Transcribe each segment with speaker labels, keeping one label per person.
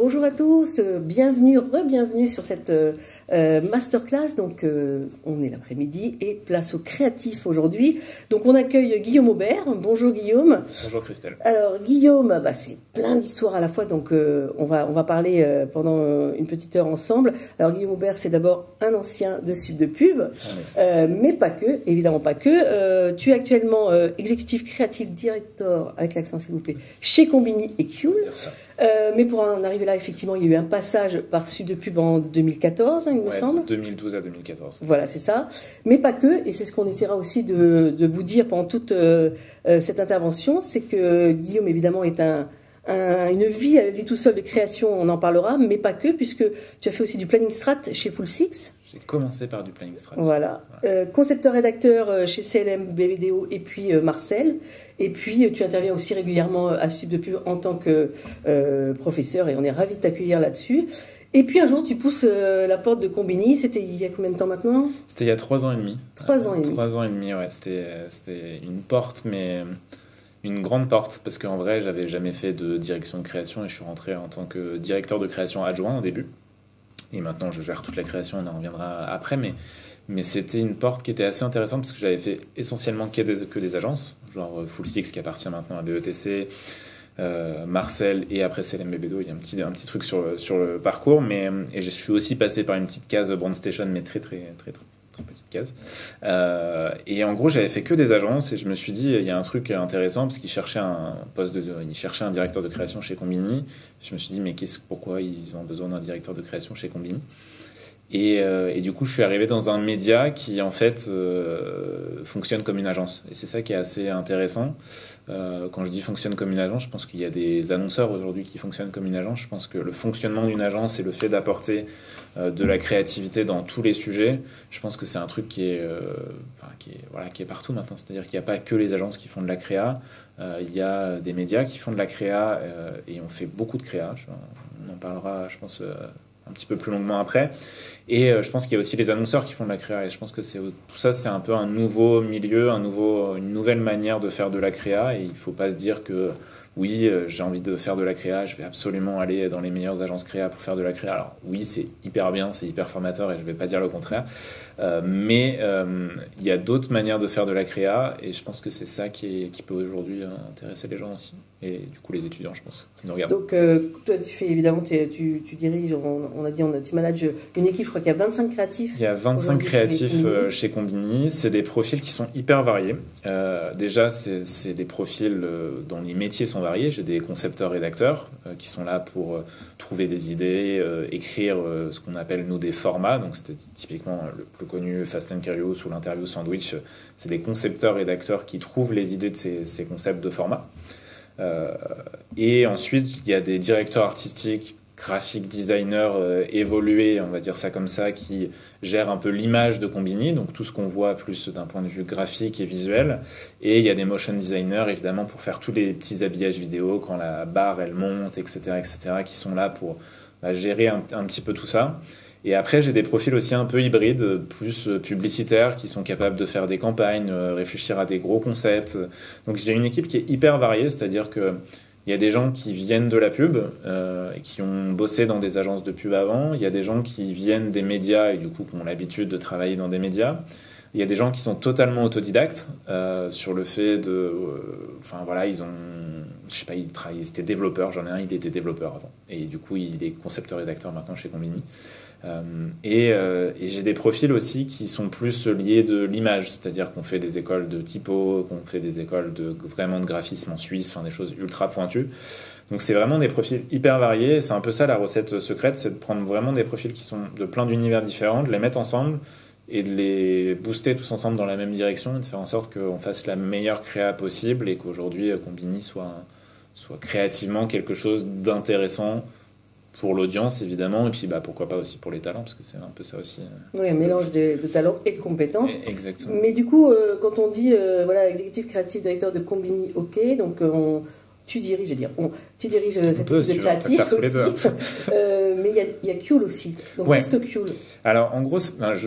Speaker 1: Bonjour à tous, bienvenue, re-bienvenue sur cette masterclass. Donc on est l'après-midi et place au créatif aujourd'hui. Donc on accueille Guillaume Aubert. Bonjour Guillaume.
Speaker 2: Bonjour Christelle.
Speaker 1: Alors Guillaume, c'est plein d'histoires à la fois, donc on va parler pendant une petite heure ensemble. Alors Guillaume Aubert, c'est d'abord un ancien de Sud de Pub, mais pas que, évidemment pas que. Tu es actuellement exécutif créatif director, avec l'accent s'il vous plaît, chez Combini et Kyoul. Mais pour en arriver là, effectivement, il y a eu un passage par Sud de Pub en 2014, il me semble.
Speaker 2: 2012 à 2014.
Speaker 1: Voilà, c'est ça. Mais pas que, et c'est ce qu'on essaiera aussi de vous dire pendant toute cette intervention, c'est que Guillaume, évidemment, est une vie à lui tout seul de création, on en parlera, mais pas que, puisque tu as fait aussi du planning strat chez Full Six.
Speaker 2: J'ai commencé par du planning strat.
Speaker 1: Voilà. Concepteur-rédacteur chez CLM, BBDO et puis Marcel. Et puis tu interviens aussi régulièrement à Sud de Pub en tant que professeur, et on est ravis de t'accueillir là-dessus. Et puis un jour, tu pousses la porte de Combini. C'était il y a combien de temps maintenant?
Speaker 2: C'était il y a 3 ans et demi.
Speaker 1: 3 ans et demi.
Speaker 2: 3 ans et demi, ouais. C'était une porte, mais une grande porte, parce qu'en vrai, j'avais jamais fait de direction de création et je suis rentré en tant que directeur de création adjoint au début. Et maintenant, je gère toute la création, on en reviendra après, mais c'était une porte qui était assez intéressante parce que j'avais fait essentiellement que des agences, genre Full Six qui appartient maintenant à BETC, Marcel et après CLM-BBDO. Il y a un petit truc sur le parcours, et je suis aussi passé par une petite case Brandstation, mais très petite case. Et en gros, j'avais fait que des agences et je me suis dit, il y a un truc intéressant parce qu'ils cherchaient il cherchait un directeur de création chez Combini. Je me suis dit, mais pourquoi ils ont besoin d'un directeur de création chez Combini? Et du coup, je suis arrivé dans un média qui, en fait, fonctionne comme une agence. Et c'est ça qui est assez intéressant. Quand je dis fonctionne comme une agence, je pense qu'il y a des annonceurs aujourd'hui qui fonctionnent comme une agence. Je pense que le fonctionnement d'une agence et le fait d'apporter de la créativité dans tous les sujets, je pense que c'est un truc qui est partout maintenant. C'est-à-dire qu'il n'y a pas que les agences qui font de la créa. Il y a des médias qui font de la créa et on fait beaucoup de créa. On en parlera, je pense, un petit peu plus longuement après. Et je pense qu'il y a aussi les annonceurs qui font de la créa. Et je pense que tout ça, c'est un peu un nouveau milieu, une nouvelle manière de faire de la créa. Et il ne faut pas se dire que oui, j'ai envie de faire de la créa, je vais absolument aller dans les meilleures agences créa pour faire de la créa. Alors oui, c'est hyper bien, c'est hyper formateur et je ne vais pas dire le contraire. Mais il y a d'autres manières de faire de la créa et je pense que c'est ça qui peut aujourd'hui intéresser les gens aussi. Et du coup, les étudiants, je pense, qui nous regardent.
Speaker 1: Donc, toi, tu fais évidemment, tu diriges, tu manages une équipe, je crois qu'il y a 25 créatifs.
Speaker 2: Il y a 25 créatifs chez Combini. C'est des profils qui sont hyper variés. Déjà, c'est des profils dont les métiers sont variés. J'ai des concepteurs-rédacteurs qui sont là pour trouver des idées, écrire ce qu'on appelle, nous, des formats. Donc, c'était typiquement le plus connu, Fast and Curious ou l'interview sandwich. C'est des concepteurs-rédacteurs qui trouvent les idées de ces concepts de format. Et ensuite, il y a des directeurs artistiques, graphic designers évolués, on va dire ça comme ça, qui gèrent un peu l'image de Combini, donc tout ce qu'on voit plus d'un point de vue graphique et visuel. Et il y a des motion designers, évidemment, pour faire tous les petits habillages vidéo, quand la barre, elle monte, etc., qui sont là pour gérer un petit peu tout ça. Et après, j'ai des profils aussi un peu hybrides, plus publicitaires, qui sont capables de faire des campagnes, réfléchir à des gros concepts. Donc j'ai une équipe qui est hyper variée, c'est-à-dire qu'il y a des gens qui viennent de la pub, et qui ont bossé dans des agences de pub avant. Il y a des gens qui viennent des médias et du coup qui ont l'habitude de travailler dans des médias. Il y a des gens qui sont totalement autodidactes sur le fait de... ils étaient développeurs. J'en ai un, il était développeur avant. Et du coup, il est concepteur-rédacteur maintenant chez Combini. Et j'ai des profils aussi qui sont plus liés de l'image, c'est-à-dire qu'on fait des écoles de typo, qu'on fait des écoles vraiment de graphisme en Suisse, des choses ultra pointues. Donc c'est vraiment des profils hyper variés. C'est un peu ça la recette secrète, c'est de prendre vraiment des profils qui sont de plein d'univers différents, de les mettre ensemble et de les booster tous ensemble dans la même direction et de faire en sorte qu'on fasse la meilleure créa possible et qu'aujourd'hui Combini soit créativement quelque chose d'intéressant pour l'audience, évidemment, et puis pourquoi pas aussi pour les talents, parce que c'est un peu ça aussi.
Speaker 1: Oui, un mélange de talents et de compétences.
Speaker 2: Exactement.
Speaker 1: Mais du coup, quand on dit exécutif créatif directeur de Combini, ok, donc tu diriges cette équipe de créatifs aussi. Mais il y a Kyoul aussi. Donc qu'est-ce que Kyoul?
Speaker 2: Alors en gros,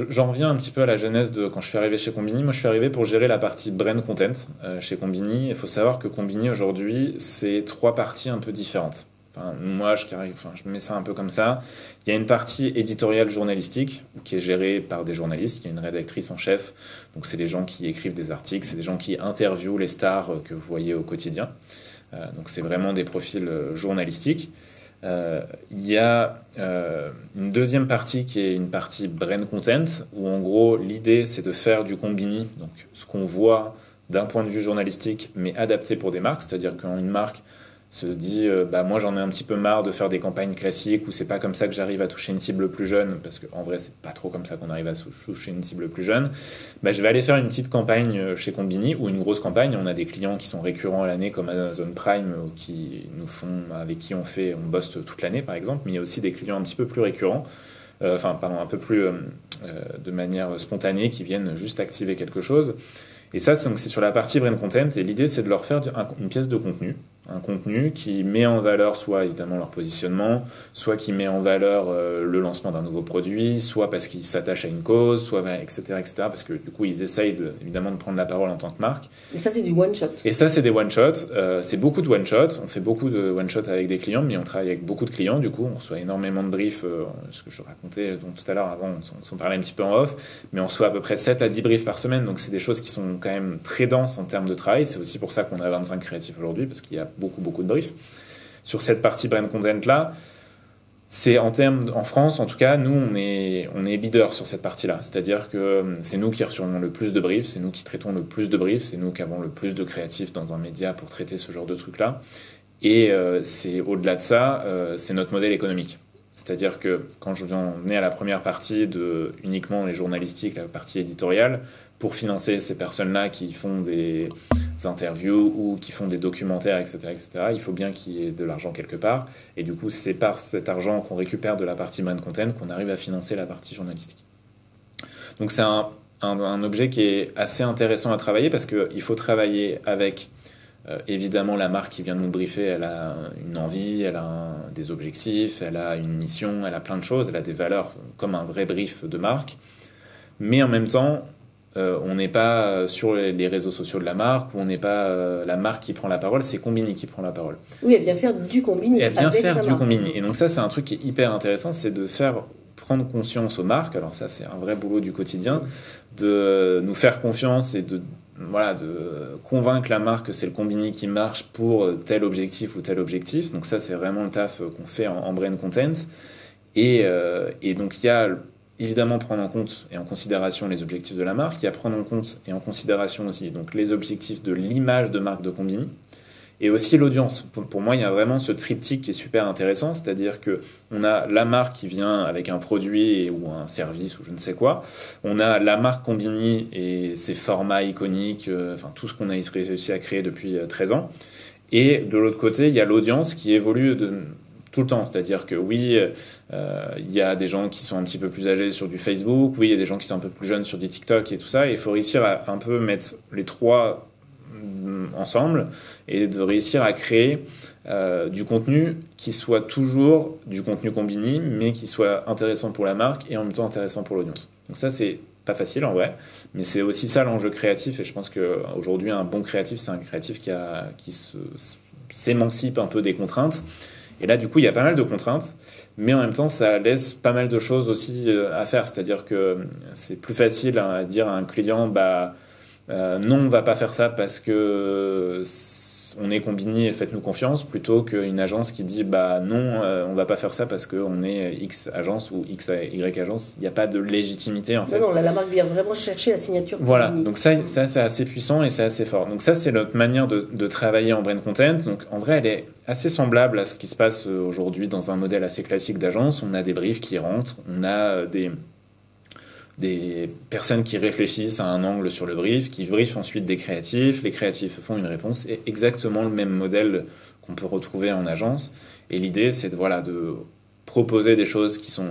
Speaker 2: j'en reviens un petit peu à la genèse de quand je suis arrivé chez Combini. Moi, je suis arrivé pour gérer la partie brand content chez Combini. Il faut savoir que Combini aujourd'hui, c'est 3 parties un peu différentes. Enfin, moi, je mets ça un peu comme ça. Il y a une partie éditoriale journalistique qui est gérée par des journalistes. Il y a une rédactrice en chef. Donc, c'est les gens qui écrivent des articles, c'est des gens qui interviewent les stars que vous voyez au quotidien. Donc, c'est vraiment des profils journalistiques. Il y a une deuxième partie qui est une partie brand content, où en gros, l'idée, c'est de faire du combini, donc ce qu'on voit d'un point de vue journalistique, mais adapté pour des marques. C'est-à-dire quand une marque se dit moi j'en ai un petit peu marre de faire des campagnes classiques où c'est pas comme ça que j'arrive à toucher une cible plus jeune, parce qu'en vrai c'est pas trop comme ça qu'on arrive à toucher une cible plus jeune, je vais aller faire une petite campagne chez Combini ou une grosse campagne. On a des clients qui sont récurrents à l'année comme Amazon Prime avec qui on bosse toute l'année par exemple, mais il y a aussi des clients un petit peu plus récurrents, un peu plus de manière spontanée, qui viennent juste activer quelque chose. Et ça, c'est sur la partie brand content, et l'idée, c'est de leur faire une pièce de contenu, un contenu qui met en valeur soit évidemment leur positionnement, soit qui met en valeur le lancement d'un nouveau produit, soit parce qu'ils s'attachent à une cause, soit etc., parce que du coup, ils essayent évidemment de prendre la parole en tant que marque.
Speaker 1: Et ça, c'est du one-shot.
Speaker 2: Et ça, c'est des one-shots. C'est beaucoup de one-shots. On fait beaucoup de one-shots avec des clients, mais on travaille avec beaucoup de clients. Du coup, on reçoit énormément de briefs, ce que je racontais tout à l'heure avant, on s'en parlait un petit peu en off, mais on reçoit à peu près 7 à 10 briefs par semaine, donc c'est des choses qui sont quand même très denses en termes de travail. C'est aussi pour ça qu'on a 25 créatifs aujourd'hui, parce qu'il y a beaucoup de briefs. Sur cette partie brand content-là, c'est en France, en tout cas, nous, on est leader sur cette partie-là. C'est-à-dire que c'est nous qui recevons le plus de briefs, c'est nous qui traitons le plus de briefs, c'est nous qui avons le plus de créatifs dans un média pour traiter ce genre de trucs-là. Et c'est au-delà de ça, c'est notre modèle économique. C'est-à-dire que quand je venais à la première partie de uniquement les journalistiques, la partie éditoriale, pour financer ces personnes-là qui font des interviews ou qui font des documentaires, etc., il faut bien qu'il y ait de l'argent quelque part. Et du coup, c'est par cet argent qu'on récupère de la partie brand content qu'on arrive à financer la partie journalistique. Donc c'est un objet qui est assez intéressant à travailler, parce qu'il faut travailler avec évidemment la marque qui vient de nous briefer. Elle a une envie, elle a des objectifs, elle a une mission, elle a plein de choses, elle a des valeurs comme un vrai brief de marque. Mais en même temps, on n'est pas sur les réseaux sociaux de la marque, ou on n'est pas la marque qui prend la parole, c'est Combini qui prend la parole.
Speaker 1: Oui, elle vient faire du Combini.
Speaker 2: Elle vient faire du Combini. Et donc ça, c'est un truc qui est hyper intéressant, c'est de faire prendre conscience aux marques. Alors ça, c'est un vrai boulot du quotidien, de nous faire confiance et de convaincre la marque que c'est le Combini qui marche pour tel objectif ou tel objectif. Donc ça, c'est vraiment le taf qu'on fait en brand content. Et donc il y a évidemment prendre en compte et en considération les objectifs de la marque. Il y a prendre en compte et en considération aussi donc les objectifs de l'image de marque de Combini, et aussi l'audience. Pour moi, il y a vraiment ce triptyque qui est super intéressant, c'est-à-dire qu'on a la marque qui vient avec un produit ou un service ou je ne sais quoi, on a la marque Combini et ses formats iconiques, tout ce qu'on a réussi à créer depuis 13 ans, et de l'autre côté, il y a l'audience qui évolue tout le temps, c'est-à-dire que oui, il y a des gens qui sont un petit peu plus âgés sur du Facebook, oui, il y a des gens qui sont un peu plus jeunes sur du TikTok et tout ça, et il faut réussir à un peu mettre les trois ensemble et de réussir à créer du contenu qui soit toujours du contenu Combini, mais qui soit intéressant pour la marque et en même temps intéressant pour l'audience. Donc ça, c'est pas facile en vrai, mais c'est aussi ça l'enjeu créatif, et je pense qu'aujourd'hui, un bon créatif, c'est un créatif qui s'émancipe un peu des contraintes. Et là, du coup, il y a pas mal de contraintes, mais en même temps, ça laisse pas mal de choses aussi à faire. C'est-à-dire que c'est plus facile à dire à un client, non, on va pas faire ça parce que on est Combini et faites-nous confiance, plutôt qu'une agence qui dit, non, on va pas faire ça parce qu'on est X agence ou X Y agence. Il n'y a pas de légitimité, en fait.
Speaker 1: Non, la marque vient vraiment chercher la signature Combini.
Speaker 2: Voilà, donc ça c'est assez puissant et c'est assez fort. Donc ça, c'est notre manière de travailler en brand content. Donc en vrai, elle est assez semblable à ce qui se passe aujourd'hui dans un modèle assez classique d'agence. On a des briefs qui rentrent, on a des personnes qui réfléchissent à un angle sur le brief, qui briefent ensuite des créatifs, les créatifs font une réponse, et exactement le même modèle qu'on peut retrouver en agence. Et l'idée, c'est de proposer des choses qui sont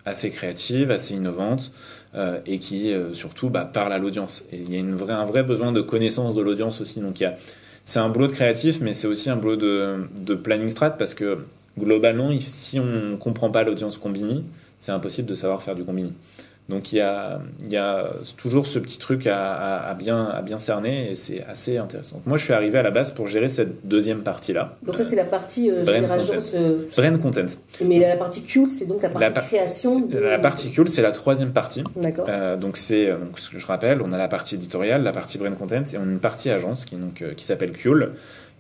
Speaker 2: assez créatives, assez innovantes, et qui surtout parlent à l'audience. Et il y a un vrai besoin de connaissance de l'audience aussi. Donc c'est un boulot de créatif, mais c'est aussi un boulot de planning strat, parce que globalement, si on ne comprend pas l'audience Combini, c'est impossible de savoir faire du Combini. Donc il y a toujours ce petit truc à bien cerner et c'est assez intéressant. Donc moi je suis arrivé à la base pour gérer cette deuxième partie-là.
Speaker 1: Donc ça c'est la partie agence.
Speaker 2: Brand content.
Speaker 1: Mais la partie Qule, c'est donc la partie création.
Speaker 2: La partie Qule, c'est la troisième partie.
Speaker 1: D'accord.
Speaker 2: Donc ce que je rappelle, on a la partie éditoriale, la partie brand content et on a une partie agence qui s'appelle Qule,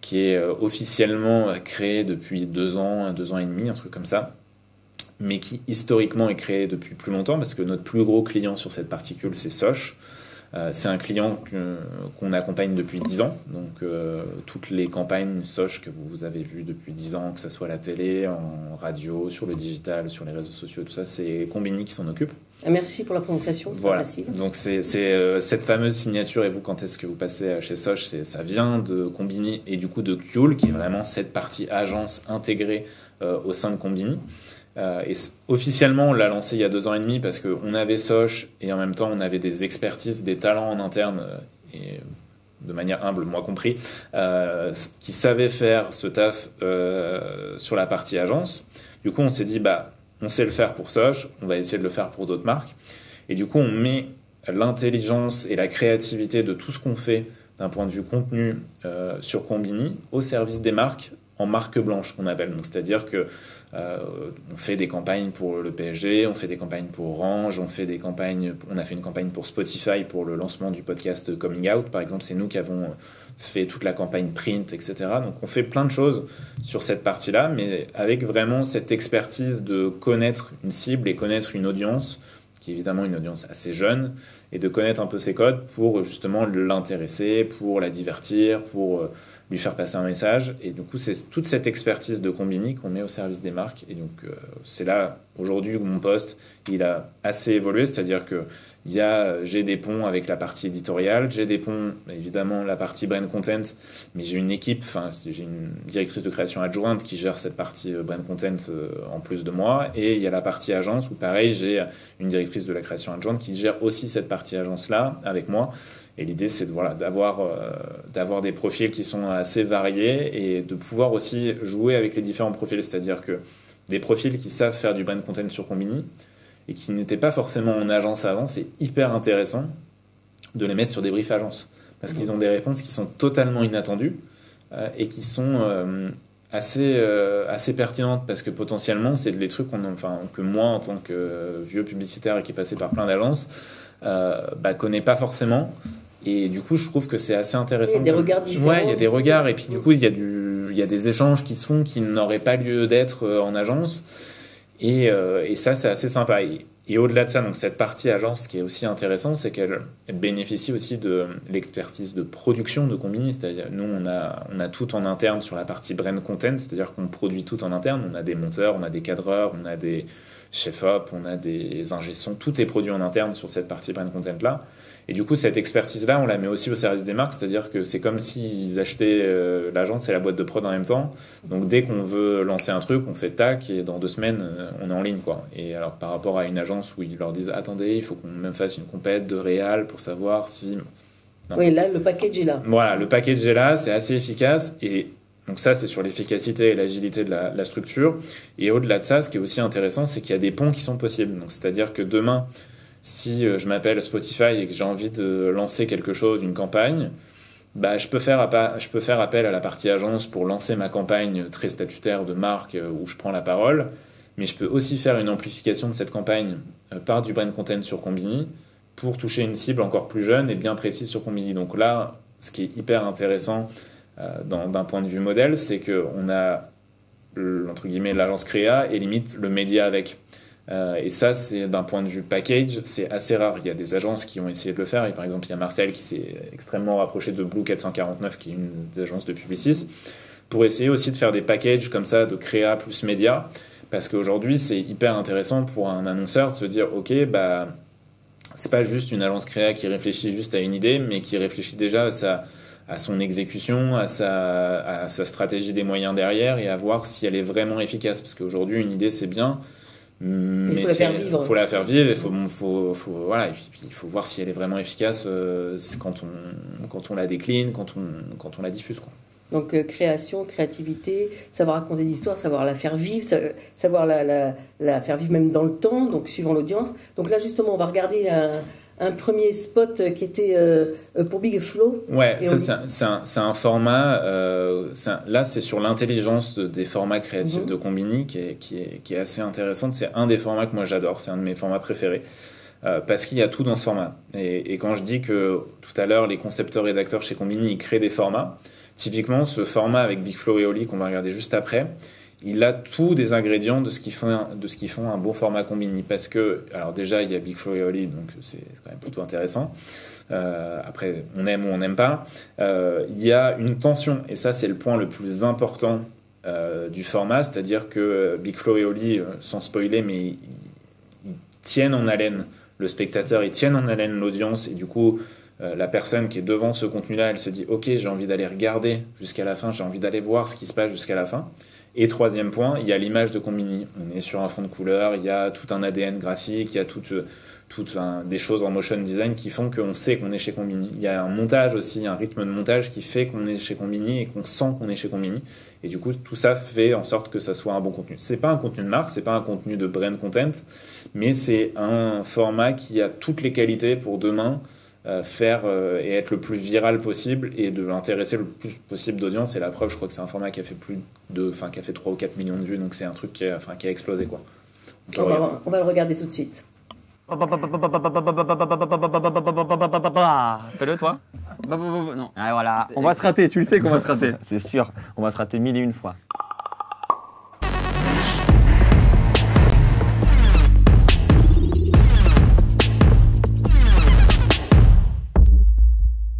Speaker 2: qui est officiellement créée depuis 2 ans et demi, un truc comme ça, mais qui historiquement est créée depuis plus longtemps parce que notre plus gros client sur cette partie Qule, c'est Soch. C'est un client qu'on accompagne depuis 10 ans, donc toutes les campagnes Soch que vous avez vues depuis 10 ans, que ce soit à la télé, en radio, sur le digital, sur les réseaux sociaux, tout ça, c'est Combini qui s'en occupe.
Speaker 1: Merci pour la prononciation, c'est pas facile.
Speaker 2: Donc c'est cette fameuse signature, et vous, quand est-ce que vous passez chez Soch, ça vient de Combini et du coup de Qule, qui est vraiment cette partie agence intégrée au sein de Combini. Et officiellement, on l'a lancé il y a 2 ans et demi parce qu'on avait Soch et en même temps, on avait des expertises, des talents en interne, et de manière humble, moi compris, qui savaient faire ce taf sur la partie agence. Du coup, on s'est dit, on sait le faire pour Soch, on va essayer de le faire pour d'autres marques. Et du coup, on met l'intelligence et la créativité de tout ce qu'on fait d'un point de vue contenu sur Combini au service des marques en marque blanche, qu'on appelle. Donc, c'est-à-dire que on fait des campagnes pour le PSG, on fait des campagnes pour Orange, on a fait une campagne pour Spotify pour le lancement du podcast Coming Out, par exemple. C'est nous qui avons fait toute la campagne print, etc. Donc on fait plein de choses sur cette partie-là, mais avec vraiment cette expertise de connaître une cible et connaître une audience, qui est évidemment une audience assez jeune, et de connaître un peu ses codes pour justement l'intéresser, pour la divertir, pour lui faire passer un message. Et du coup, c'est toute cette expertise de Combini qu'on met au service des marques. Et donc, c'est là, aujourd'hui, où mon poste, il a assez évolué. C'est-à-dire que j'ai des ponts avec la partie éditoriale, j'ai des ponts, évidemment, la partie brand content, mais j'ai une équipe, j'ai une directrice de création adjointe qui gère cette partie brand content en plus de moi. Et il y a la partie agence où, pareil, j'ai une directrice de la création adjointe qui gère aussi cette partie agence-là avec moi. Et l'idée, c'est d'avoir des profils qui sont assez variés et de pouvoir aussi jouer avec les différents profils. C'est-à-dire que des profils qui savent faire du brand content sur Combini et qui n'étaient pas forcément en agence avant, c'est hyper intéressant de les mettre sur des briefs agences. Parce qu'ils ont des réponses qui sont totalement inattendues et qui sont assez pertinentes. Parce que potentiellement, c'est des trucs que moi, en tant que vieux publicitaire et qui est passé par plein d'agences, connais pas forcément. Et du coup, je trouve que c'est assez intéressant.
Speaker 1: Il y a des regards différents.
Speaker 2: Ouais, il y a des regards. Et puis, du coup, il y a des échanges qui se font qui n'auraient pas lieu d'être en agence. Et ça, c'est assez sympa. Et au-delà de ça, donc, cette partie agence, ce qui est aussi intéressant, c'est qu'elle bénéficie aussi de l'expertise de production de Combini. C'est-à-dire, nous, on a tout en interne sur la partie brand content. C'est-à-dire qu'on produit tout en interne. On a des monteurs, on a des cadreurs, on a des chefs-op, on a des ingé-sons. Tout est produit en interne sur cette partie brand content-là. Et du coup, cette expertise-là, on la met aussi au service des marques, c'est-à-dire que c'est comme s'ils achetaient l'agence et la boîte de prod en même temps. Donc, dès qu'on veut lancer un truc, on fait tac, et dans 2 semaines, on est en ligne, quoi. Et alors, par rapport à une agence où ils leur disent « Attendez, il faut qu'on même fasse une compète de réal pour savoir si... »
Speaker 1: Oui, là, le package est là.
Speaker 2: Voilà, le package est là, c'est assez efficace. Et donc ça, c'est sur l'efficacité et l'agilité de la structure. Et au-delà de ça, ce qui est aussi intéressant, c'est qu'il y a des ponts qui sont possibles. Donc, c'est-à-dire que demain... Si je m'appelle Spotify et que j'ai envie de lancer quelque chose, une campagne, je peux faire appel à la partie agence pour lancer ma campagne très statutaire de marque où je prends la parole, mais je peux aussi faire une amplification de cette campagne par du brand content sur Combini pour toucher une cible encore plus jeune et bien précise sur Combini. Donc là, ce qui est hyper intéressant d'un point de vue modèle, c'est qu'on a entre guillemets l'agence créa et limite le média avec. Et ça, c'est d'un point de vue package, c'est assez rare. Il y a des agences qui ont essayé de le faire. Et par exemple, il y a Marcel qui s'est extrêmement rapproché de Blue 449, qui est une des agences de Publicis, pour essayer aussi de faire des packages comme ça de créa plus média. Parce qu'aujourd'hui, c'est hyper intéressant pour un annonceur de se dire, ok, c'est pas juste une agence créa qui réfléchit juste à une idée, mais qui réfléchit déjà à son exécution, à sa stratégie des moyens derrière et à voir si elle est vraiment efficace. Parce qu'aujourd'hui, une idée, c'est bien. Mais il faut la faire vivre, voilà, et puis il faut voir si elle est vraiment efficace quand on la décline, quand on la diffuse, quoi.
Speaker 1: Donc création, créativité, savoir raconter des histoires, savoir la faire vivre, savoir la faire vivre même dans le temps, donc suivant l'audience. Donc là justement on va regarder un premier spot qui était pour Big Flo.
Speaker 2: Ouais, c'est un format, là c'est sur l'intelligence des formats créatifs de Combini qui est assez intéressante. C'est un des formats que moi j'adore, c'est un de mes formats préférés. Parce qu'il y a tout dans ce format. Et quand je dis que tout à l'heure, les concepteurs-rédacteurs chez Combini, ils créent des formats, typiquement ce format avec Big Flo et Oli qu'on va regarder juste après, il a tous des ingrédients de ce qui font un bon format Combini. Parce que, alors déjà, il y a Big Flo et Oli, donc c'est quand même plutôt intéressant. Après, on aime ou on n'aime pas. Il y a une tension, et ça c'est le point le plus important du format, c'est-à-dire que Big Flo et Oli, sans spoiler, mais ils tiennent en haleine le spectateur, ils tiennent en haleine l'audience, et du coup la personne qui est devant ce contenu-là, elle se dit ok, j'ai envie d'aller regarder jusqu'à la fin, j'ai envie d'aller voir ce qui se passe jusqu'à la fin. Et troisième point, il y a l'image de Combini. On est sur un fond de couleur, il y a tout un ADN graphique, il y a des choses en motion design qui font qu'on sait qu'on est chez Combini. Il y a un montage aussi, un rythme de montage qui fait qu'on est chez Combini et qu'on sent qu'on est chez Combini. Et du coup, tout ça fait en sorte que ça soit un bon contenu. C'est pas un contenu de marque, c'est pas un contenu de brand content, mais c'est un format qui a toutes les qualités pour demain faire et être le plus viral possible et de l'intéresser le plus possible d'audience. Et la preuve, je crois que c'est un format qui a fait qui a fait 3 ou 4 millions de vues, donc c'est un truc qui a explosé, quoi.
Speaker 1: On va le regarder tout de suite.
Speaker 3: Fais-le toi. Non. Ah, voilà. On va se rater, tu le sais qu'on va se rater. C'est sûr, on va se rater 1001 fois.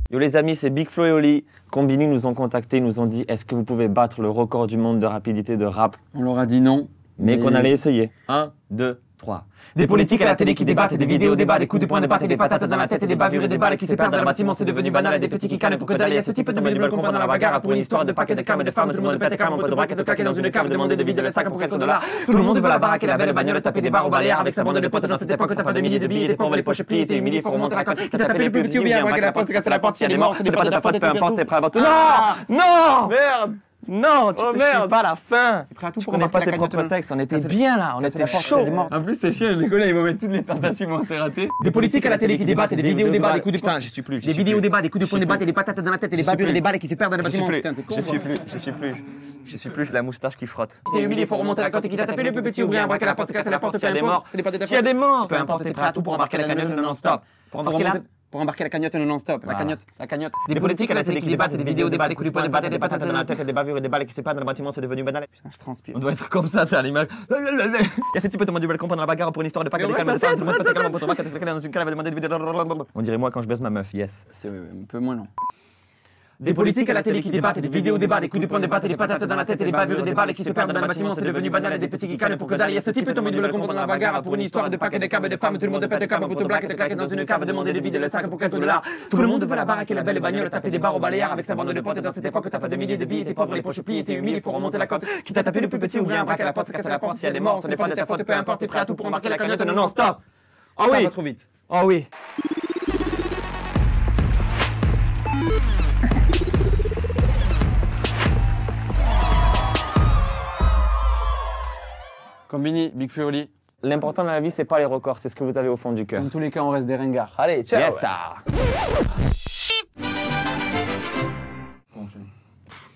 Speaker 3: Yo les amis, c'est Big Flo et Oli. Combini nous ont contactés, nous ont dit est-ce que vous pouvez battre le record du monde de rapidité de rap?
Speaker 4: On leur a dit non.
Speaker 3: Mais qu'on allait essayer. 1, 2, 3.
Speaker 5: Des politiques à la télé qui débattent, des vidéos débats, des coups de poing de batte et des patates dans la tête et des bavures et des balles qui se perdent dans le bâtiment, c'est devenu banal et des petits qui canent pour que d'aller à ce type de mal comprendre dans la bagarre pour une histoire de paquets de cames et de femmes, tout le monde pète cam, on peut de braquettes claquer dans une cave, demander de vider le sac pour quelques dollars. Tout le monde veut la baraque et la belle bagnole, taper des barres au balayard avec sa bande de potes dans cette époque, t'as pas de milliers de billets, t'es pauvre, les poches pliées, t'es humilié, faut remonter la côte, t'as tapé le plus petit ou bien braquer la porte, casser la porte, s'il y a des morts, c'est pas de ta faute, peu importe, t'es prêt à tout. Non! Non! Merde! Non, tu te chies pas la fin. Je connais pas tes propres textes, on était bien là, on était chaud.
Speaker 4: En plus, c'est chiant, je déconne, ils vont mettre toutes les tentatives, on s'est raté.
Speaker 5: Des politiques à la télé qui débattent, des vidéos débats, des coups de
Speaker 3: Putain, j'y suis plus.
Speaker 5: des vidéos débats, des coups de poing de batte et des patates dans la tête et des bavures et des balles qui se perdent dans le bâtiment.
Speaker 3: Je suis plus, j'ai la moustache qui frotte.
Speaker 5: T'es humilié, faut remonter la côte et qui t'a tapé le plus petit ouvrier, braquer la porte, casser la porte,
Speaker 3: S'il y a des morts,
Speaker 5: s'il y a des morts, peu importe, t'es prêt à tout pour embarquer la cagnotte non-stop.
Speaker 4: Pour embarquer la cagnotte non-stop. La cagnotte.
Speaker 5: Des politiques à la télé qui débattent, des vidéos débats, des coups de poing de batte et des patates dans la tête.
Speaker 3: des bavures et des balles qui se perdent dans le bâtiment, c'est devenu banal.
Speaker 4: Putain, je transpire.
Speaker 3: On doit être comme ça, faire l'image. Il y a ce type de monde du balcon pendant la bagarre pour une histoire de paquet de calme de femmes, tout le monde pète calme, dans une cale, va demander de vider. On dirait moi quand je baisse ma meuf, yes.
Speaker 4: C'est un peu moins long.
Speaker 5: Des politiques à la télé qui débattent, des vidéos débats, des coups de poing de batte et des patates dans la tête et des bavures et des balles qui se perdent dans le bâtiment, c'est devenu banal et des petits qui canent pour que dalle. Il y a ce type tombé du balcon pendant la bagarre pour une histoire de paquet de câbles de femmes, tout le monde pète câble pour te blague et te claquer dans une cave, demander de vider le sac pour quelques dollars. Tout le monde veut la baraque et la belle bagnole, taper des barres au balayard avec sa bande de potes. Dans cette époque, t'as pas de milliers de billets, t'es pauvre, les poches pliées, t'es humilié, il faut remonter la côte. Qui t'a tapé le plus petit, ouvrir un braquet à la porte, casser la porte, s'il y a des morts, ce n'est pas de ta faute, peu importe, t'es prêt à tout pour embarquer la cagnotte non-stop.
Speaker 3: Ah oui.
Speaker 4: Ça va trop vite.
Speaker 3: Oh oui.
Speaker 4: Combini, Big Flo et Oli.
Speaker 3: L'important dans la vie, c'est pas les records, c'est ce que vous avez au fond du cœur.
Speaker 4: Dans tous les cas, on reste des ringards.
Speaker 3: Allez, ciao.
Speaker 4: Yes, ça.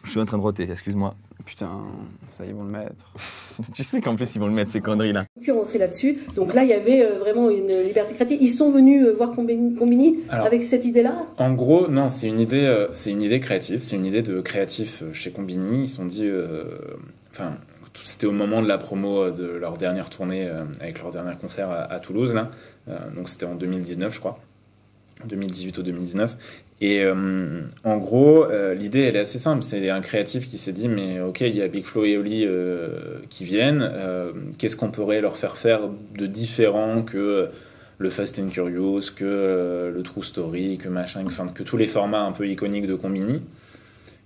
Speaker 3: Je suis en train de roter, excuse-moi.
Speaker 4: Putain, ça y est, ils vont le mettre.
Speaker 3: Tu sais qu'en plus, ils vont le mettre, ces conneries là.
Speaker 1: Concurrencer là-dessus. Donc là, il y avait vraiment une liberté créative. Ils sont venus voir Combini avec cette idée-là.
Speaker 2: En gros, non, c'est une idée créative. C'est une idée de créatif chez Combini. Ils se sont dit, c'était au moment de la promo de leur dernière tournée avec leur dernier concert à Toulouse là. Donc c'était en 2019, je crois. 2018 ou 2019. Et en gros, l'idée, elle est assez simple. C'est un créatif qui s'est dit, mais ok, il y a Big Flo et Oli qui viennent. Qu'est-ce qu'on pourrait leur faire de différent que le Fast and Curious, que le True Story, que machin, que tous les formats un peu iconiques de Combini.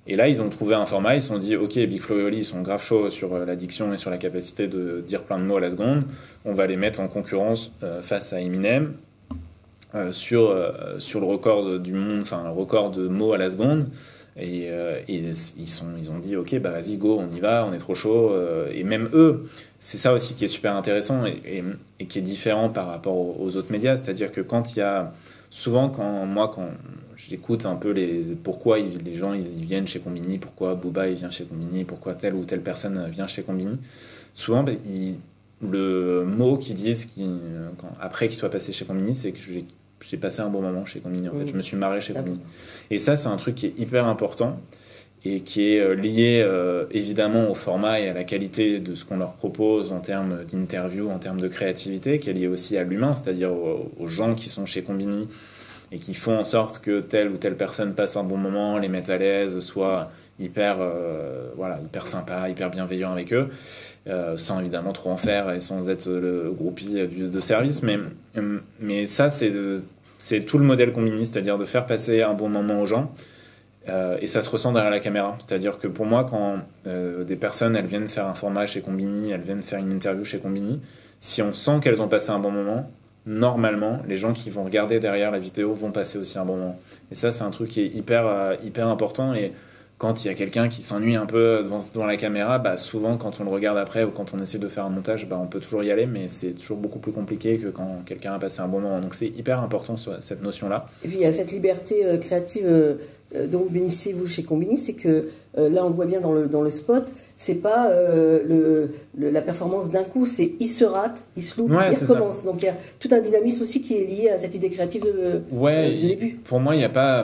Speaker 2: Et là, ils ont trouvé un format, ils se sont dit, ok, Big Flo et Oli, ils sont grave chauds sur la diction et sur la capacité de dire plein de mots à la seconde. On va les mettre en concurrence face à Eminem. Sur le record du monde, enfin le record de mots à la seconde, Ils ont dit ok, bah vas-y, go, on y va, on est trop chaud. Et même eux, c'est ça aussi qui est super intéressant et qui est différent par rapport aux autres médias. C'est-à-dire que quand il y a souvent, quand j'écoute un peu pourquoi les gens ils viennent chez Combini, pourquoi Booba il vient chez Combini, pourquoi telle ou telle personne vient chez Combini, souvent le mot qu'ils disent après qu'ils soient passés chez Combini, c'est que j'ai passé un bon moment chez Combini. En fait, je me suis marré chez Combini. Et ça, c'est un truc qui est hyper important et qui est lié évidemment au format et à la qualité de ce qu'on leur propose en termes d'interview, en termes de créativité, qui est lié aussi à l'humain, c'est-à-dire aux gens qui sont chez Combini et qui font en sorte que telle ou telle personne passe un bon moment, les mette à l'aise, soit hyper sympa, hyper bienveillant avec eux, sans évidemment trop en faire et sans être le groupie de service. Mais ça, c'est tout le modèle Combini, c'est-à-dire de faire passer un bon moment aux gens. Et ça se ressent derrière la caméra. C'est-à-dire que pour moi, quand des personnes elles viennent faire un format chez Combini, elles viennent faire une interview chez Combini, si on sent qu'elles ont passé un bon moment, normalement, les gens qui vont regarder derrière la vidéo vont passer aussi un bon moment. Et ça, c'est un truc qui est hyper important. Et quand il y a quelqu'un qui s'ennuie un peu devant la caméra, bah souvent, quand on le regarde après ou quand on essaie de faire un montage, bah on peut toujours y aller, mais c'est toujours beaucoup plus compliqué que quand quelqu'un a passé un bon moment. Donc c'est hyper important cette notion-là.
Speaker 1: Et puis il y a cette liberté créative dont vous bénéficiez vous chez Combini, c'est que là on le voit bien dans le spot, c'est pas la performance d'un coup, c'est il se rate, il se loupe, il recommence. Donc il y a tout un dynamisme aussi qui est lié à cette idée créative de début.
Speaker 2: Pour moi, il n'y a pas,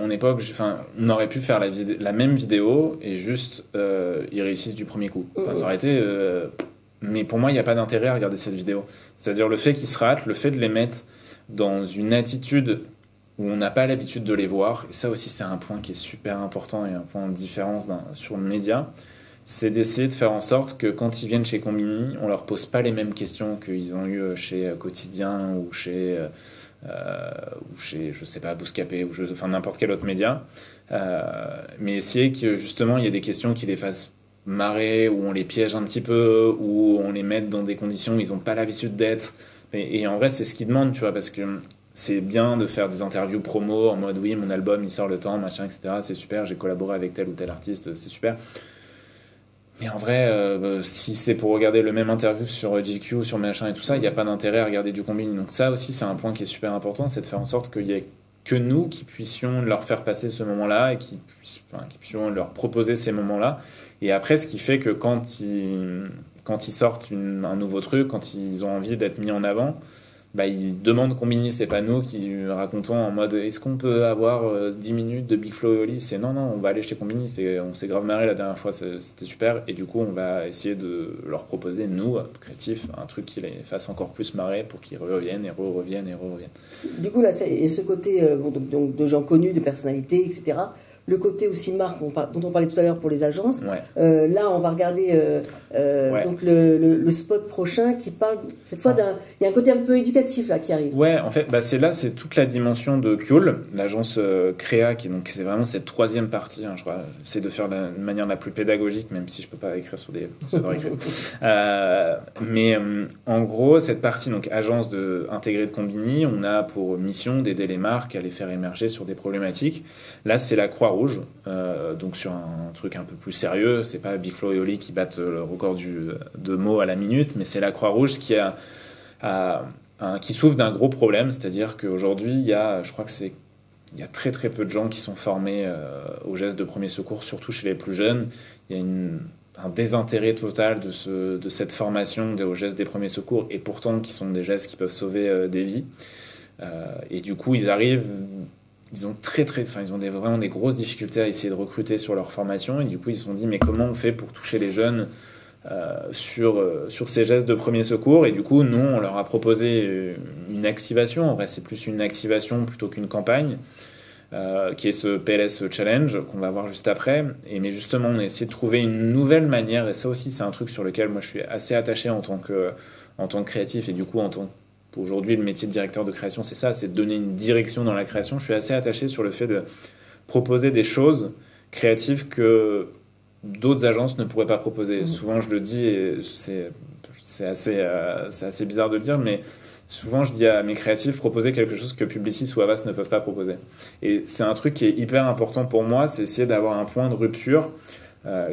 Speaker 2: on n'est pas obligé, on aurait pu faire la même vidéo et juste ils réussissent du premier coup. Ça aurait été, mais pour moi, il n'y a pas d'intérêt à regarder cette vidéo. C'est-à-dire le fait qu'ils se ratent, le fait de les mettre dans une attitude où on n'a pas l'habitude de les voir, et ça aussi c'est un point qui est super important et un point de différence sur le média, c'est d'essayer de faire en sorte que quand ils viennent chez Combini, on leur pose pas les mêmes questions qu'ils ont eues chez Quotidien ou chez je sais pas, Bouscapé ou n'importe quel autre média, mais essayer que justement il y ait des questions qui les fassent marrer, où on les piège un petit peu, où on les mette dans des conditions où ils n'ont pas l'habitude d'être, et en vrai c'est ce qu'ils demandent, tu vois, parce que c'est bien de faire des interviews promo en mode oui, mon album il sort le temps, machin, etc. C'est super, j'ai collaboré avec tel ou tel artiste, c'est super. Mais en vrai, si c'est pour regarder le même interview sur GQ, sur machin et tout ça, il n'y a pas d'intérêt à regarder du Combini. Donc ça aussi, c'est un point qui est super important, c'est de faire en sorte qu'il n'y ait que nous qui puissions leur faire passer ce moment-là et qui puissions leur proposer ces moments-là. Et après, ce qui fait que quand ils sortent un nouveau truc, quand ils ont envie d'être mis en avant, bah, ils demandent Combini, c'est pas nous qui racontons en mode est-ce qu'on peut avoir 10 minutes de Big Flo et Oli, c'est non, on va aller chez Combini, on s'est grave marré la dernière fois, c'était super, et du coup on va essayer de leur proposer, nous, créatifs, un truc qui les fasse encore plus marrer pour qu'ils reviennent et reviennent.
Speaker 1: Du coup là, et ce côté donc, de gens connus, de personnalités, etc., le côté aussi marque dont on parlait tout à l'heure pour les agences.
Speaker 2: Ouais.
Speaker 1: Là, on va regarder donc le spot prochain qui parle cette fois il y a un côté un peu éducatif là qui arrive.
Speaker 2: Ouais, en fait, c'est toute la dimension de Kjol, l'agence Créa, c'est vraiment cette troisième partie. Je crois, c'est de faire de manière la plus pédagogique, même si je peux pas écrire sur des écrire. Mais en gros, cette partie donc agence intégrée de Combini, on a pour mission d'aider les marques à les faire émerger sur des problématiques. Là, c'est la Croix-Rouge, donc sur un truc un peu plus sérieux. C'est pas Big Flo et Oli qui battent le record de mots à la minute, mais c'est la Croix-Rouge qui souffre d'un gros problème, c'est-à-dire qu'aujourd'hui, je crois qu'il y a très très peu de gens qui sont formés aux gestes de premier secours, surtout chez les plus jeunes. Il y a un désintérêt total de cette formation aux gestes des premiers secours, et pourtant qui sont des gestes qui peuvent sauver des vies. Et du coup, ils ont vraiment des grosses difficultés à essayer de recruter sur leur formation, et du coup ils se sont dit mais comment on fait pour toucher les jeunes sur ces gestes de premier secours. Et du coup nous on leur a proposé une activation, en vrai c'est plus une activation plutôt qu'une campagne, qui est ce PLS Challenge qu'on va voir juste après. Mais justement on a essayé de trouver une nouvelle manière, et ça aussi c'est un truc sur lequel moi je suis assez attaché en tant que créatif, et du coup aujourd'hui, le métier de directeur de création, c'est ça, c'est de donner une direction dans la création. Je suis assez attaché sur le fait de proposer des choses créatives que d'autres agences ne pourraient pas proposer. Souvent, je le dis, et c'est assez bizarre de le dire, mais souvent je dis à mes créatifs, proposez quelque chose que Publicis ou Havas ne peuvent pas proposer. Et c'est un truc qui est hyper important pour moi, c'est essayer d'avoir un point de rupture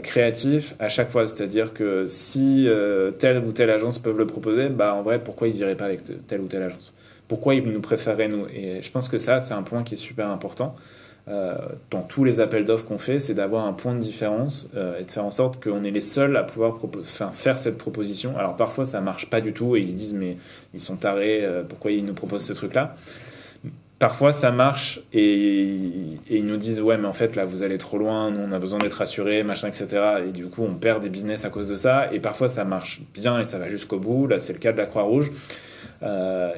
Speaker 2: créatif à chaque fois. C'est-à-dire que si telle ou telle agence peuvent le proposer, bah en vrai, pourquoi ils n'iraient pas avec telle ou telle agence? Pourquoi ils nous préféreraient nous? Et je pense que ça, c'est un point qui est super important. Dans tous les appels d'offres qu'on fait, c'est d'avoir un point de différence et de faire en sorte qu'on est les seuls à pouvoir faire cette proposition. Alors parfois ça marche pas du tout et ils se disent mais ils sont tarés, pourquoi ils nous proposent ce truc-là? Parfois ça marche et ils nous disent ouais mais en fait là vous allez trop loin, nous on a besoin d'être rassurés, machin, etc. Et du coup on perd des business à cause de ça. Et parfois ça marche bien et ça va jusqu'au bout. Là c'est le cas de la Croix-Rouge.